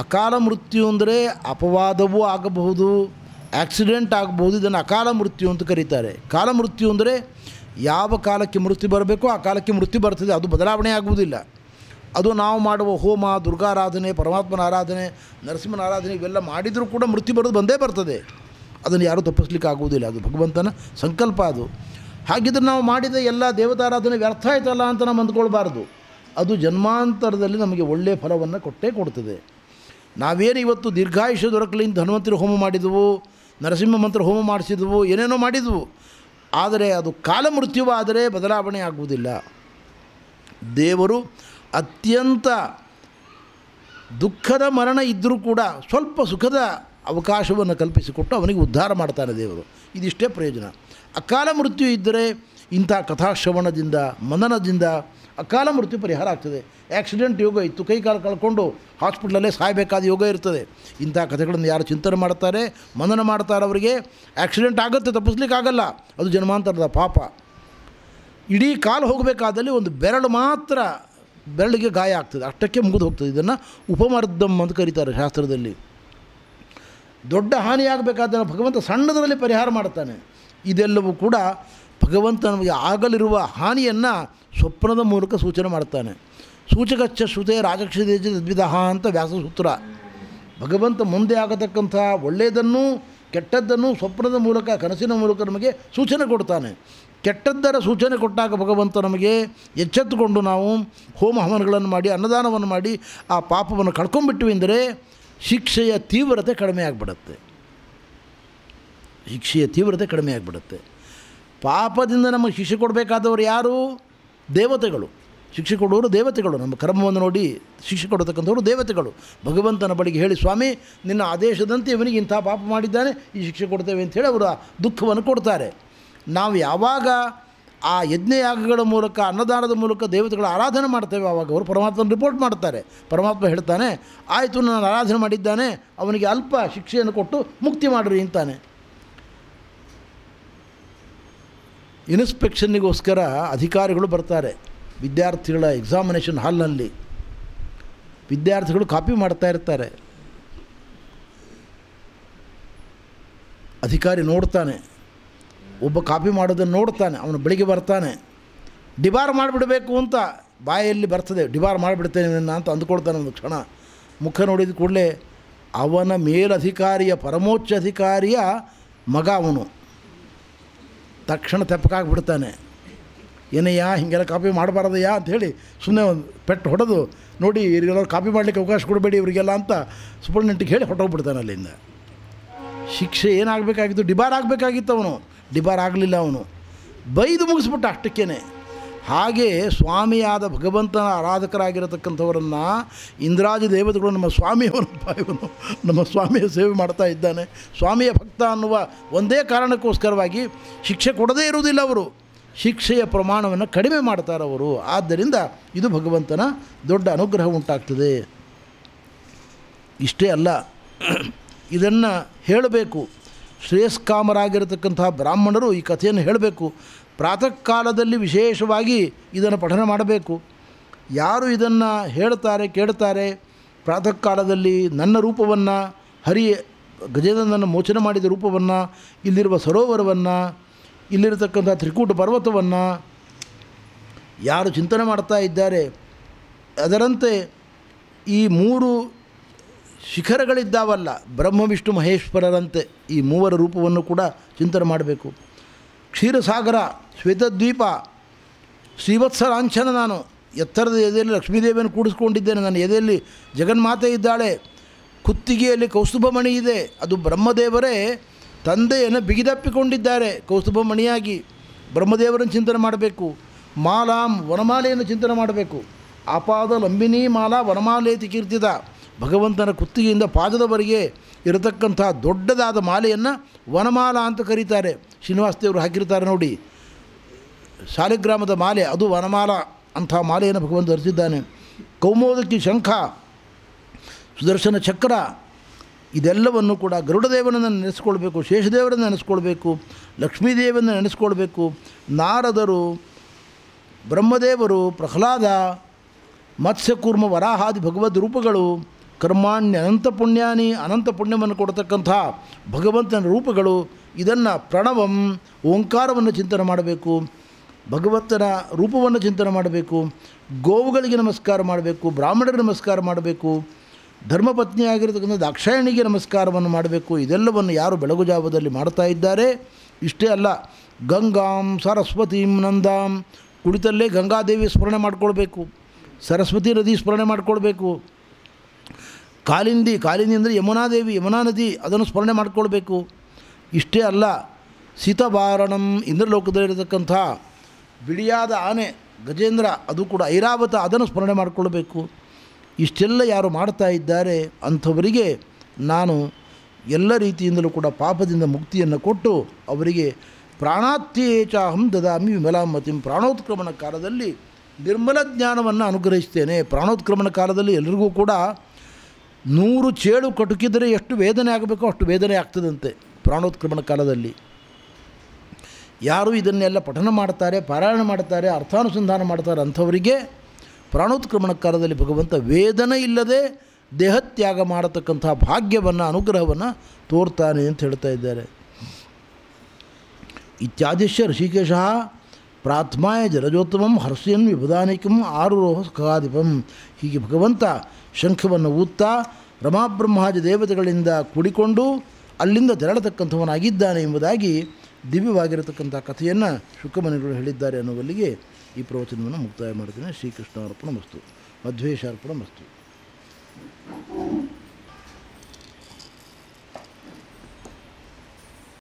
ಅಕಾಲ ಮೃತ್ಯು ಅಂದರೆ ಅಪವಾದವೂ ಆಗಬಹುದು, ಆಕ್ಸಿಡೆಂಟ್ ಆಗಬಹುದು, ಇದನ್ನು ಅಕಾಲ ಮೃತ್ಯು ಅಂತ ಕರೀತಾರೆ. ಕಾಲ ಮೃತ್ಯು ಅಂದರೆ ಯಾವ ಕಾಲಕ್ಕೆ ಮೃತ್ಯು ಬರಬೇಕೋ ಆ ಕಾಲಕ್ಕೆ ಮೃತ್ಯು ಬರ್ತದೆ, ಅದು ಬದಲಾವಣೆ ಆಗುವುದಿಲ್ಲ. ಅದು ನಾವು ಮಾಡುವ ಹೋಮ, ದುರ್ಗಾರಾಧನೆ, ಪರಮಾತ್ಮನ ಆರಾಧನೆ, ನರಸಿಂಹನ ಆರಾಧನೆ ಇವೆಲ್ಲ ಮಾಡಿದರೂ ಕೂಡ ಮೃತ್ಯು ಬರೋದು ಬಂದೇ ಬರ್ತದೆ. ಅದನ್ನು ಯಾರೂ ತಪ್ಪಿಸ್ಲಿಕ್ಕೆ ಆಗುವುದಿಲ್ಲ. ಅದು ಭಗವಂತನ ಸಂಕಲ್ಪ. ಅದು ಹಾಗಿದ್ರೆ ನಾವು ಮಾಡಿದ ಎಲ್ಲ ದೇವತಾರಾಧನೆ ವ್ಯರ್ಥ ಆಯ್ತಲ್ಲ ಅಂತ ನಾವು ಅಂದ್ಕೊಳ್ಬಾರ್ದು. ಅದು ಜನ್ಮಾಂತರದಲ್ಲಿ ನಮಗೆ ಒಳ್ಳೆಯ ಫಲವನ್ನು ಕೊಟ್ಟೇ ಕೊಡ್ತದೆ. ನಾವೇನು ಇವತ್ತು ದೀರ್ಘಾಯುಷ್ಯ ದೊರಕಲಿ ಅಂತ ಧನ್ವಂತರಿ ಹೋಮ ಮಾಡಿದವು, ನರಸಿಂಹ ಮಂತ್ರ ಹೋಮ ಮಾಡಿಸಿದವು, ಏನೇನೋ ಮಾಡಿದವು. ಆದರೆ ಅದು ಕಾಲ ಮೃತ್ಯುವಾದರೆ ಬದಲಾವಣೆ ಆಗುವುದಿಲ್ಲ. ದೇವರು ಅತ್ಯಂತ ದುಃಖದ ಮರಣ ಇದ್ದರೂ ಕೂಡ ಸ್ವಲ್ಪ ಸುಖದ ಅವಕಾಶವನ್ನು ಕಲ್ಪಿಸಿಕೊಟ್ಟು ಅವನಿಗೆ ಉದ್ಧಾರ ಮಾಡ್ತಾನೆ ದೇವರು. ಇದಿಷ್ಟೇ ಪ್ರಯೋಜನ. ಅಕಾಲ ಮೃತ್ಯು ಇದ್ದರೆ ಇಂಥ ಕಥಾಶ್ರವಣದಿಂದ, ಮನನದಿಂದ ಅಕಾಲ ಮೃತ್ಯು ಪರಿಹಾರ ಆಗ್ತದೆ. ಆ್ಯಕ್ಸಿಡೆಂಟ್ ಯೋಗ ಇತ್ತು, ಕೈ ಕಾಲು ಕಳ್ಕೊಂಡು ಹಾಸ್ಪಿಟ್ಲಲ್ಲೇ ಸಾಯಬೇಕಾದ ಯೋಗ ಇರ್ತದೆ. ಇಂಥ ಕಥೆಗಳನ್ನು ಯಾರು ಚಿಂತನೆ ಮಾಡ್ತಾರೆ, ಮನನ ಮಾಡ್ತಾರೆ, ಅವರಿಗೆ ಆ್ಯಕ್ಸಿಡೆಂಟ್ ಆಗುತ್ತೆ, ತಪ್ಪಿಸ್ಲಿಕ್ಕೆ ಆಗಲ್ಲ. ಅದು ಜನ್ಮಾಂತರದ ಪಾಪ. ಇಡೀ ಕಾಲು ಹೋಗಬೇಕಾದಲ್ಲಿ ಒಂದು ಬೆರಳು ಮಾತ್ರ, ಬೆರಳಿಗೆ ಗಾಯ ಆಗ್ತದೆ, ಅಷ್ಟಕ್ಕೆ ಮುಗಿದು ಹೋಗ್ತದೆ. ಇದನ್ನು ಉಪಮರ್ದಮ್ ಅಂತ ಕರೀತಾರೆ ಶಾಸ್ತ್ರದಲ್ಲಿ. ದೊಡ್ಡ ಹಾನಿಯಾಗಬೇಕಾದ್ರೆ ಭಗವಂತ ಸಣ್ಣದರಲ್ಲಿ ಪರಿಹಾರ ಮಾಡ್ತಾನೆ. ಇದೆಲ್ಲವೂ ಕೂಡ ಭಗವಂತ ನಮಗೆ ಆಗಲಿರುವ ಹಾನಿಯನ್ನು ಸ್ವಪ್ನದ ಮೂಲಕ ಸೂಚನೆ ಮಾಡ್ತಾನೆ. ಸೂಚಕಚ್ಚ ಶ್ರುತೆ ರಾಜಕ್ಷದೇಜ ದ್ವಿಧಃ ಅಂತ ವ್ಯಾಸಸೂತ್ರ. ಭಗವಂತ ಮುಂದೆ ಆಗತಕ್ಕಂಥ ಒಳ್ಳೆಯದನ್ನು ಕೆಟ್ಟದ್ದನ್ನು ಸ್ವಪ್ನದ ಮೂಲಕ, ಕನಸಿನ ಮೂಲಕ ನಮಗೆ ಸೂಚನೆ ಕೊಡ್ತಾನೆ. ಕೆಟ್ಟದ್ದರ ಸೂಚನೆ ಕೊಟ್ಟಾಗ ಭಗವಂತ ನಮಗೆ ಎಚ್ಚೆತ್ತುಕೊಂಡು ನಾವು ಹೋಮ ಹವನಗಳನ್ನು ಮಾಡಿ, ಅನ್ನದಾನವನ್ನು ಮಾಡಿ ಆ ಪಾಪವನ್ನು ಕಳ್ಕೊಂಡ್ಬಿಟ್ವಿ ಅಂದರೆ ಶಿಕ್ಷೆಯ ತೀವ್ರತೆ ಕಡಿಮೆ ಆಗಿಬಿಡುತ್ತೆ. ಶಿಕ್ಷೆಯ ತೀವ್ರತೆ ಕಡಿಮೆ ಆಗಿಬಿಡುತ್ತೆ. ಪಾಪದಿಂದ ನಮಗೆ ಶಿಕ್ಷೆ ಕೊಡಬೇಕಾದವರು ಯಾರು? ದೇವತೆಗಳು. ಶಿಕ್ಷೆ ಕೊಡುವವರು ದೇವತೆಗಳು. ನಮ್ಮ ಕರ್ಮವನ್ನು ನೋಡಿ ಶಿಕ್ಷೆ ಕೊಡತಕ್ಕಂಥವ್ರು ದೇವತೆಗಳು. ಭಗವಂತನ ಬಳಿಗೆ ಹೇಳಿ, ಸ್ವಾಮಿ ನಿನ್ನ ಆದೇಶದಂತೆ ಇವನಿಗೆ ಇಂಥ ಪಾಪ ಮಾಡಿದ್ದಾನೆ, ಈ ಶಿಕ್ಷೆ ಕೊಡ್ತೇವೆ ಅಂಥೇಳಿ ಅವರು ದುಃಖವನ್ನು ಕೊಡ್ತಾರೆ. ನಾವು ಯಾವಾಗ ಆ ಯಜ್ಞಯಾಗಗಳ ಮೂಲಕ, ಅನ್ನದಾನದ ಮೂಲಕ ದೇವತೆಗಳ ಆರಾಧನೆ ಮಾಡ್ತೇವೆ, ಆವಾಗ ಅವರು ಪರಮಾತ್ಮನ ರಿಪೋರ್ಟ್ ಮಾಡ್ತಾರೆ. ಪರಮಾತ್ಮ ಹೇಳ್ತಾನೆ, ಆಯಿತು ನಾನು ಆರಾಧನೆ ಮಾಡಿದ್ದಾನೆ, ಅವನಿಗೆ ಅಲ್ಪ ಶಿಕ್ಷೆಯನ್ನು ಕೊಟ್ಟು ಮುಕ್ತಿ ಮಾಡಿರಿ ಅಂತಾನೆ. ಇನ್ಸ್ಪೆಕ್ಷನ್ನಿಗೋಸ್ಕರ ಅಧಿಕಾರಿಗಳು ಬರ್ತಾರೆ. ವಿದ್ಯಾರ್ಥಿಗಳ ಎಕ್ಸಾಮಿನೇಷನ್ ಹಾಲ್ನಲ್ಲಿ ವಿದ್ಯಾರ್ಥಿಗಳು ಕಾಪಿ ಮಾಡ್ತಾ ಇರ್ತಾರೆ. ಅಧಿಕಾರಿ ನೋಡ್ತಾನೆ, ಒಬ್ಬ ಕಾಪಿ ಮಾಡೋದನ್ನು ನೋಡ್ತಾನೆ. ಅವನು ಬೆಳಿಗ್ಗೆ ಬರ್ತಾನೆ, ಡಿಬಾರ್ ಮಾಡಿಬಿಡಬೇಕು ಅಂತ ಬಾಯಲ್ಲಿ ಬರ್ತದೆ, ಡಿಬಾರ್ ಮಾಡಿಬಿಡ್ತೇನೆ ನಿನ್ನ ಅಂತ ಅಂದ್ಕೊಳ್ತಾನೆ. ಒಂದು ಕ್ಷಣ ಮುಖ ನೋಡಿದ ಕೂಡಲೇ ಅವನ ಮೇಲಧಿಕಾರಿಯ, ಪರಮೋಚ್ಚ ಅಧಿಕಾರಿಯ ಮಗ ಅವನು. ತಕ್ಷಣ ತೆಪ್ಪಕಾಗ್ಬಿಡ್ತಾನೆ. ಏನಯ್ಯ ಹೀಗೆಲ್ಲ ಕಾಪಿ ಮಾಡಬಾರ್ದಯ್ಯ ಅಂಥೇಳಿ ಸುಮ್ಮನೆ ಒಂದು ಪೆಟ್ಟು ಹೊಡೆದು, ನೋಡಿ ಇವರಿಗೆಲ್ಲ ಕಾಪಿ ಮಾಡಲಿಕ್ಕೆ ಅವಕಾಶ ಕೊಡಬೇಡಿ ಇವರಿಗೆಲ್ಲ ಅಂತ ಸೂಪರ್ಡೆಂಟಿಗೆ ಹೇಳಿ ಹೊಟ್ಟೋಗ್ಬಿಡ್ತಾನೆ ಅಲ್ಲಿಂದ. ಶಿಕ್ಷೆ ಏನಾಗಬೇಕಾಗಿತ್ತು? ಡಿಬಾರ್ ಆಗಬೇಕಾಗಿತ್ತು. ಅವನು ಡಿಬಾರ್ ಆಗಲಿಲ್ಲ. ಅವನು ಬೈದು ಮುಗಿಸ್ಬಿಟ್ಟ ಅಷ್ಟಕ್ಕೇ. ಹಾಗೆ ಸ್ವಾಮಿಯಾದ ಭಗವಂತನ ಆರಾಧಕರಾಗಿರತಕ್ಕಂಥವರನ್ನು ಇಂದ್ರಾಜ ದೇವತೆಗಳು ನಮ್ಮ ಸ್ವಾಮಿಯವನಪ್ಪ, ಇವನು ನಮ್ಮ ಸ್ವಾಮಿಯ ಸೇವೆ ಮಾಡ್ತಾ ಇದ್ದಾನೆ, ಸ್ವಾಮಿಯ ಭಕ್ತ ಅನ್ನುವ ಒಂದೇ ಕಾರಣಕ್ಕೋಸ್ಕರವಾಗಿ ಶಿಕ್ಷೆ ಕೊಡದೇ ಇರುವುದಿಲ್ಲ. ಅವರು ಶಿಕ್ಷೆಯ ಪ್ರಮಾಣವನ್ನು ಕಡಿಮೆ ಮಾಡ್ತಾರೆ ಅವರು. ಆದ್ದರಿಂದ ಇದು ಭಗವಂತನ ದೊಡ್ಡ ಅನುಗ್ರಹ ಉಂಟಾಗ್ತದೆ. ಇಷ್ಟೇ ಅಲ್ಲ, ಇದನ್ನು ಹೇಳಬೇಕು. ಶ್ರೇಯಸ್ಕಾಮರಾಗಿರತಕ್ಕಂಥ ಬ್ರಾಹ್ಮಣರು ಈ ಕಥೆಯನ್ನು ಹೇಳಬೇಕು. ಪ್ರಾತಃ ಕಾಲದಲ್ಲಿ ವಿಶೇಷವಾಗಿ ಇದನ್ನು ಪಠನ ಮಾಡಬೇಕು. ಯಾರು ಇದನ್ನು ಹೇಳ್ತಾರೆ, ಕೇಳ್ತಾರೆ, ಪ್ರಾತಃ ಕಾಲದಲ್ಲಿ ನನ್ನ ರೂಪವನ್ನು, ಹರಿ ಗಜೇಂದ್ರನನ್ನು ಮೋಚನೆ ಮಾಡಿದ ರೂಪವನ್ನು, ಇಲ್ಲಿರುವ ಸರೋವರವನ್ನು, ಇಲ್ಲಿರತಕ್ಕಂಥ ತ್ರಿಕೂಟ ಪರ್ವತವನ್ನು ಯಾರು ಚಿಂತನೆ ಮಾಡ್ತಾ ಇದ್ದಾರೆ, ಅದರಂತೆ ಈ ಮೂರು ಶಿಖರಗಳಿದ್ದಾವಲ್ಲ, ಬ್ರಹ್ಮ ವಿಷ್ಣು ಮಹೇಶ್ವರರಂತೆ ಈ ಮೂವರ ರೂಪವನ್ನು ಕೂಡ ಚಿಂತನೆ ಮಾಡಬೇಕು. ಕ್ಷೀರಸಾಗರ, ಶ್ವೇತದ್ವೀಪ, ಶ್ರೀವತ್ಸರಾಂಚನ, ನಾನು ಎತ್ತರದ ಎದೆಯಲ್ಲಿ ಲಕ್ಷ್ಮೀದೇವಿಯನ್ನು ಕೂಡಿಸ್ಕೊಂಡಿದ್ದೇನೆ, ನನ್ನ ಎದೆಯಲ್ಲಿ ಜಗನ್ಮಾತೆ ಇದ್ದಾಳೆ, ಕುತ್ತಿಗೆಯಲ್ಲಿ ಕೌಸ್ತುಭಮಣಿ ಇದೆ, ಅದು ಬ್ರಹ್ಮದೇವರೇ ತಂದೆಯನ್ನು ಬಿಗಿದಪ್ಪಿಕೊಂಡಿದ್ದಾರೆ ಕೌಸ್ತುಭಮಣಿಯಾಗಿ. ಬ್ರಹ್ಮದೇವರನ್ನು ಚಿಂತನೆ ಮಾಡಬೇಕು. ಮಾಲಾಂ, ವನಮಾಲೆಯನ್ನು ಚಿಂತನೆ ಮಾಡಬೇಕು. ಆಪಾದ ಲಂಬಿನಿ ಮಾಲಾ ವನಮಾಲೇತಿ ಕೀರ್ತಿತ. ಭಗವಂತನ ಕುತ್ತಿಗೆಯಿಂದ ಪಾದದವರೆಗೆ ಇರತಕ್ಕಂಥ ದೊಡ್ಡದಾದ ಮಾಲೆಯನ್ನು ವನಮಾಲಾ ಅಂತ ಕರೀತಾರೆ. ಶ್ರೀನಿವಾಸ ದೇವರು ಹಾಕಿರ್ತಾರೆ ನೋಡಿ, ಶಾಲಿಗ್ರಾಮದ ಮಾಲೆ, ಅದು ವನಮಾಲಾ. ಅಂಥ ಮಾಲೆಯನ್ನು ಭಗವಂತ ಧರಿಸಿದ್ದಾನೆ. ಕೌಮೋದಕಿ ಶಂಖ, ಸುದರ್ಶನ ಚಕ್ರ, ಇದೆಲ್ಲವನ್ನು ಕೂಡ ಗರುಡದೇವನನ್ನು ನೆನೆಸ್ಕೊಳ್ಬೇಕು, ಶೇಷದೇವರನ್ನು ನೆನೆಸ್ಕೊಳ್ಬೇಕು, ಲಕ್ಷ್ಮೀದೇವಿಯನ್ನು ನೆನೆಸ್ಕೊಳ್ಬೇಕು. ನಾರದರು, ಬ್ರಹ್ಮದೇವರು, ಪ್ರಹ್ಲಾದ, ಮತ್ಸ್ಯಕೂರ್ಮ, ವರಾಹಾದಿ ಭಗವದ್ ರೂಪಗಳು, ಕರ್ಮಾಣ್ಯ ಅನಂತ ಪುಣ್ಯಾನಿ, ಅನಂತ ಪುಣ್ಯವನ್ನು ಕೊಡತಕ್ಕಂಥ ಭಗವಂತನ ರೂಪಗಳು. ಇದನ್ನು ಪ್ರಣವಂ, ಓಂಕಾರವನ್ನು ಚಿಂತನೆ ಮಾಡಬೇಕು. ಭಗವಂತನ ರೂಪವನ್ನು ಚಿಂತನೆ ಮಾಡಬೇಕು, ಗೋವುಗಳಿಗೆ ನಮಸ್ಕಾರ ಮಾಡಬೇಕು, ಬ್ರಾಹ್ಮಣರಿಗೆ ನಮಸ್ಕಾರ ಮಾಡಬೇಕು, ಧರ್ಮಪತ್ನಿಯಾಗಿರತಕ್ಕಂಥ ದಾಕ್ಷಾಯಣಿಗೆ ನಮಸ್ಕಾರವನ್ನು ಮಾಡಬೇಕು. ಇದೆಲ್ಲವನ್ನು ಯಾರು ಬೆಳಗು ಜಾವದಲ್ಲಿ ಮಾಡ್ತಾ ಇದ್ದಾರೆ, ಇಷ್ಟೇ ಅಲ್ಲ, ಗಂಗಾಂ ಸರಸ್ವತೀಂ ನಂದಾಂ, ಕುಳಿತಲ್ಲೇ ಗಂಗಾದೇವಿ ಸ್ಮರಣೆ ಮಾಡಿಕೊಳ್ಬೇಕು, ಸರಸ್ವತಿ ನದಿ ಸ್ಮರಣೆ ಮಾಡಿಕೊಳ್ಬೇಕು, ಕಾಲಿಂದಿ ಅಂದರೆ ಯಮುನಾದೇವಿ, ಯಮುನಾ ನದಿ ಅದನ್ನು ಸ್ಮರಣೆ ಮಾಡಿಕೊಳ್ಬೇಕು. ಇಷ್ಟೇ ಅಲ್ಲ, ಸೀತಭಾರಣಂ ಇಂದ್ರಲೋಕದಲ್ಲಿರತಕ್ಕಂಥ ಬಿಳಿಯಾದ ಆನೆ ಗಜೇಂದ್ರ, ಅದು ಕೂಡ ಐರಾವತ, ಅದನ್ನು ಸ್ಮರಣೆ ಮಾಡಿಕೊಳ್ಬೇಕು. ಇಷ್ಟೆಲ್ಲ ಯಾರು ಮಾಡ್ತಾ ಇದ್ದಾರೆ ಅಂಥವರಿಗೆ ನಾನು ಎಲ್ಲ ರೀತಿಯಿಂದಲೂ ಕೂಡ ಪಾಪದಿಂದ ಮುಕ್ತಿಯನ್ನು ಕೊಟ್ಟು ಅವರಿಗೆ ಪ್ರಾಣಾತ್ಯೇಚಾಹಂ ದದಾಮಿ ವಿಮಲಾಮತಿಂ, ಪ್ರಾಣೋತ್ಕ್ರಮಣ ಕಾಲದಲ್ಲಿ ನಿರ್ಮಲ ಜ್ಞಾನವನ್ನು ಅನುಗ್ರಹಿಸ್ತೇನೆ. ಪ್ರಾಣೋತ್ಕ್ರಮಣ ಕಾಲದಲ್ಲಿ ಎಲ್ಲರಿಗೂ ಕೂಡ 100 ಚೇಳು ಕಟುಕಿದರೆ ಎಷ್ಟು ವೇದನೆ ಆಗಬೇಕೋ ಅಷ್ಟು ವೇದನೆ ಆಗ್ತದಂತೆ. ಪ್ರಾಣೋತ್ಕ್ರಮಣ ಕಾಲದಲ್ಲಿ ಯಾರು ಇದನ್ನೆಲ್ಲ ಪಠನ ಮಾಡ್ತಾರೆ, ಪಾರಾಯಣ ಮಾಡ್ತಾರೆ, ಅರ್ಥಾನುಸಂಧಾನ ಮಾಡ್ತಾರೆ ಅಂಥವರಿಗೆ ಪ್ರಾಣೋತ್ಕ್ರಮಣ ಕಾಲದಲ್ಲಿ ಭಗವಂತ ವೇದನೆ ಇಲ್ಲದೆ ದೇಹತ್ಯಾಗ ಮಾಡತಕ್ಕಂಥ ಭಾಗ್ಯವನ್ನು, ಅನುಗ್ರಹವನ್ನು ತೋರ್ತಾನೆ ಅಂತ ಹೇಳ್ತಾ ಇದ್ದಾರೆ. ಇತ್ಯಾದಿಶ್ಯ ಋಷಿಕೇಶ ಪ್ರಾತ್ಮಾಯ ಜಲಜೋತ್ತಮಂ ಹರ್ಷಯನ್ ವಿಭದಾನಿಕಂ ಆರುರೋಹ ಸುಖಾಧಿಪಂ. ಹೀಗೆ ಭಗವಂತ ಶಂಖವನ್ನು ಊದ್ತಾ ರಮಾಬ್ರಹ್ಮಾದಿ ದೇವತೆಗಳಿಂದ ಕೂಡಿಕೊಂಡು ಅಲ್ಲಿಂದ ತೆರಳತಕ್ಕಂಥವನಾಗಿದ್ದಾನೆ ಎಂಬುದಾಗಿ ದಿವ್ಯವಾಗಿರತಕ್ಕಂಥ ಕಥೆಯನ್ನು ಶುಕಮುನಿಗಳು ಹೇಳಿದ್ದಾರೆ ಅನ್ನುವಲ್ಲಿಗೆ ಈ ಪ್ರವಚನವನ್ನು ಮುಕ್ತಾಯ ಮಾಡ್ತೇನೆ. ಶ್ರೀಕೃಷ್ಣಾರ್ಪಣಮಸ್ತು, ಮಧ್ವೇಶಾರ್ಪಣಮಸ್ತು.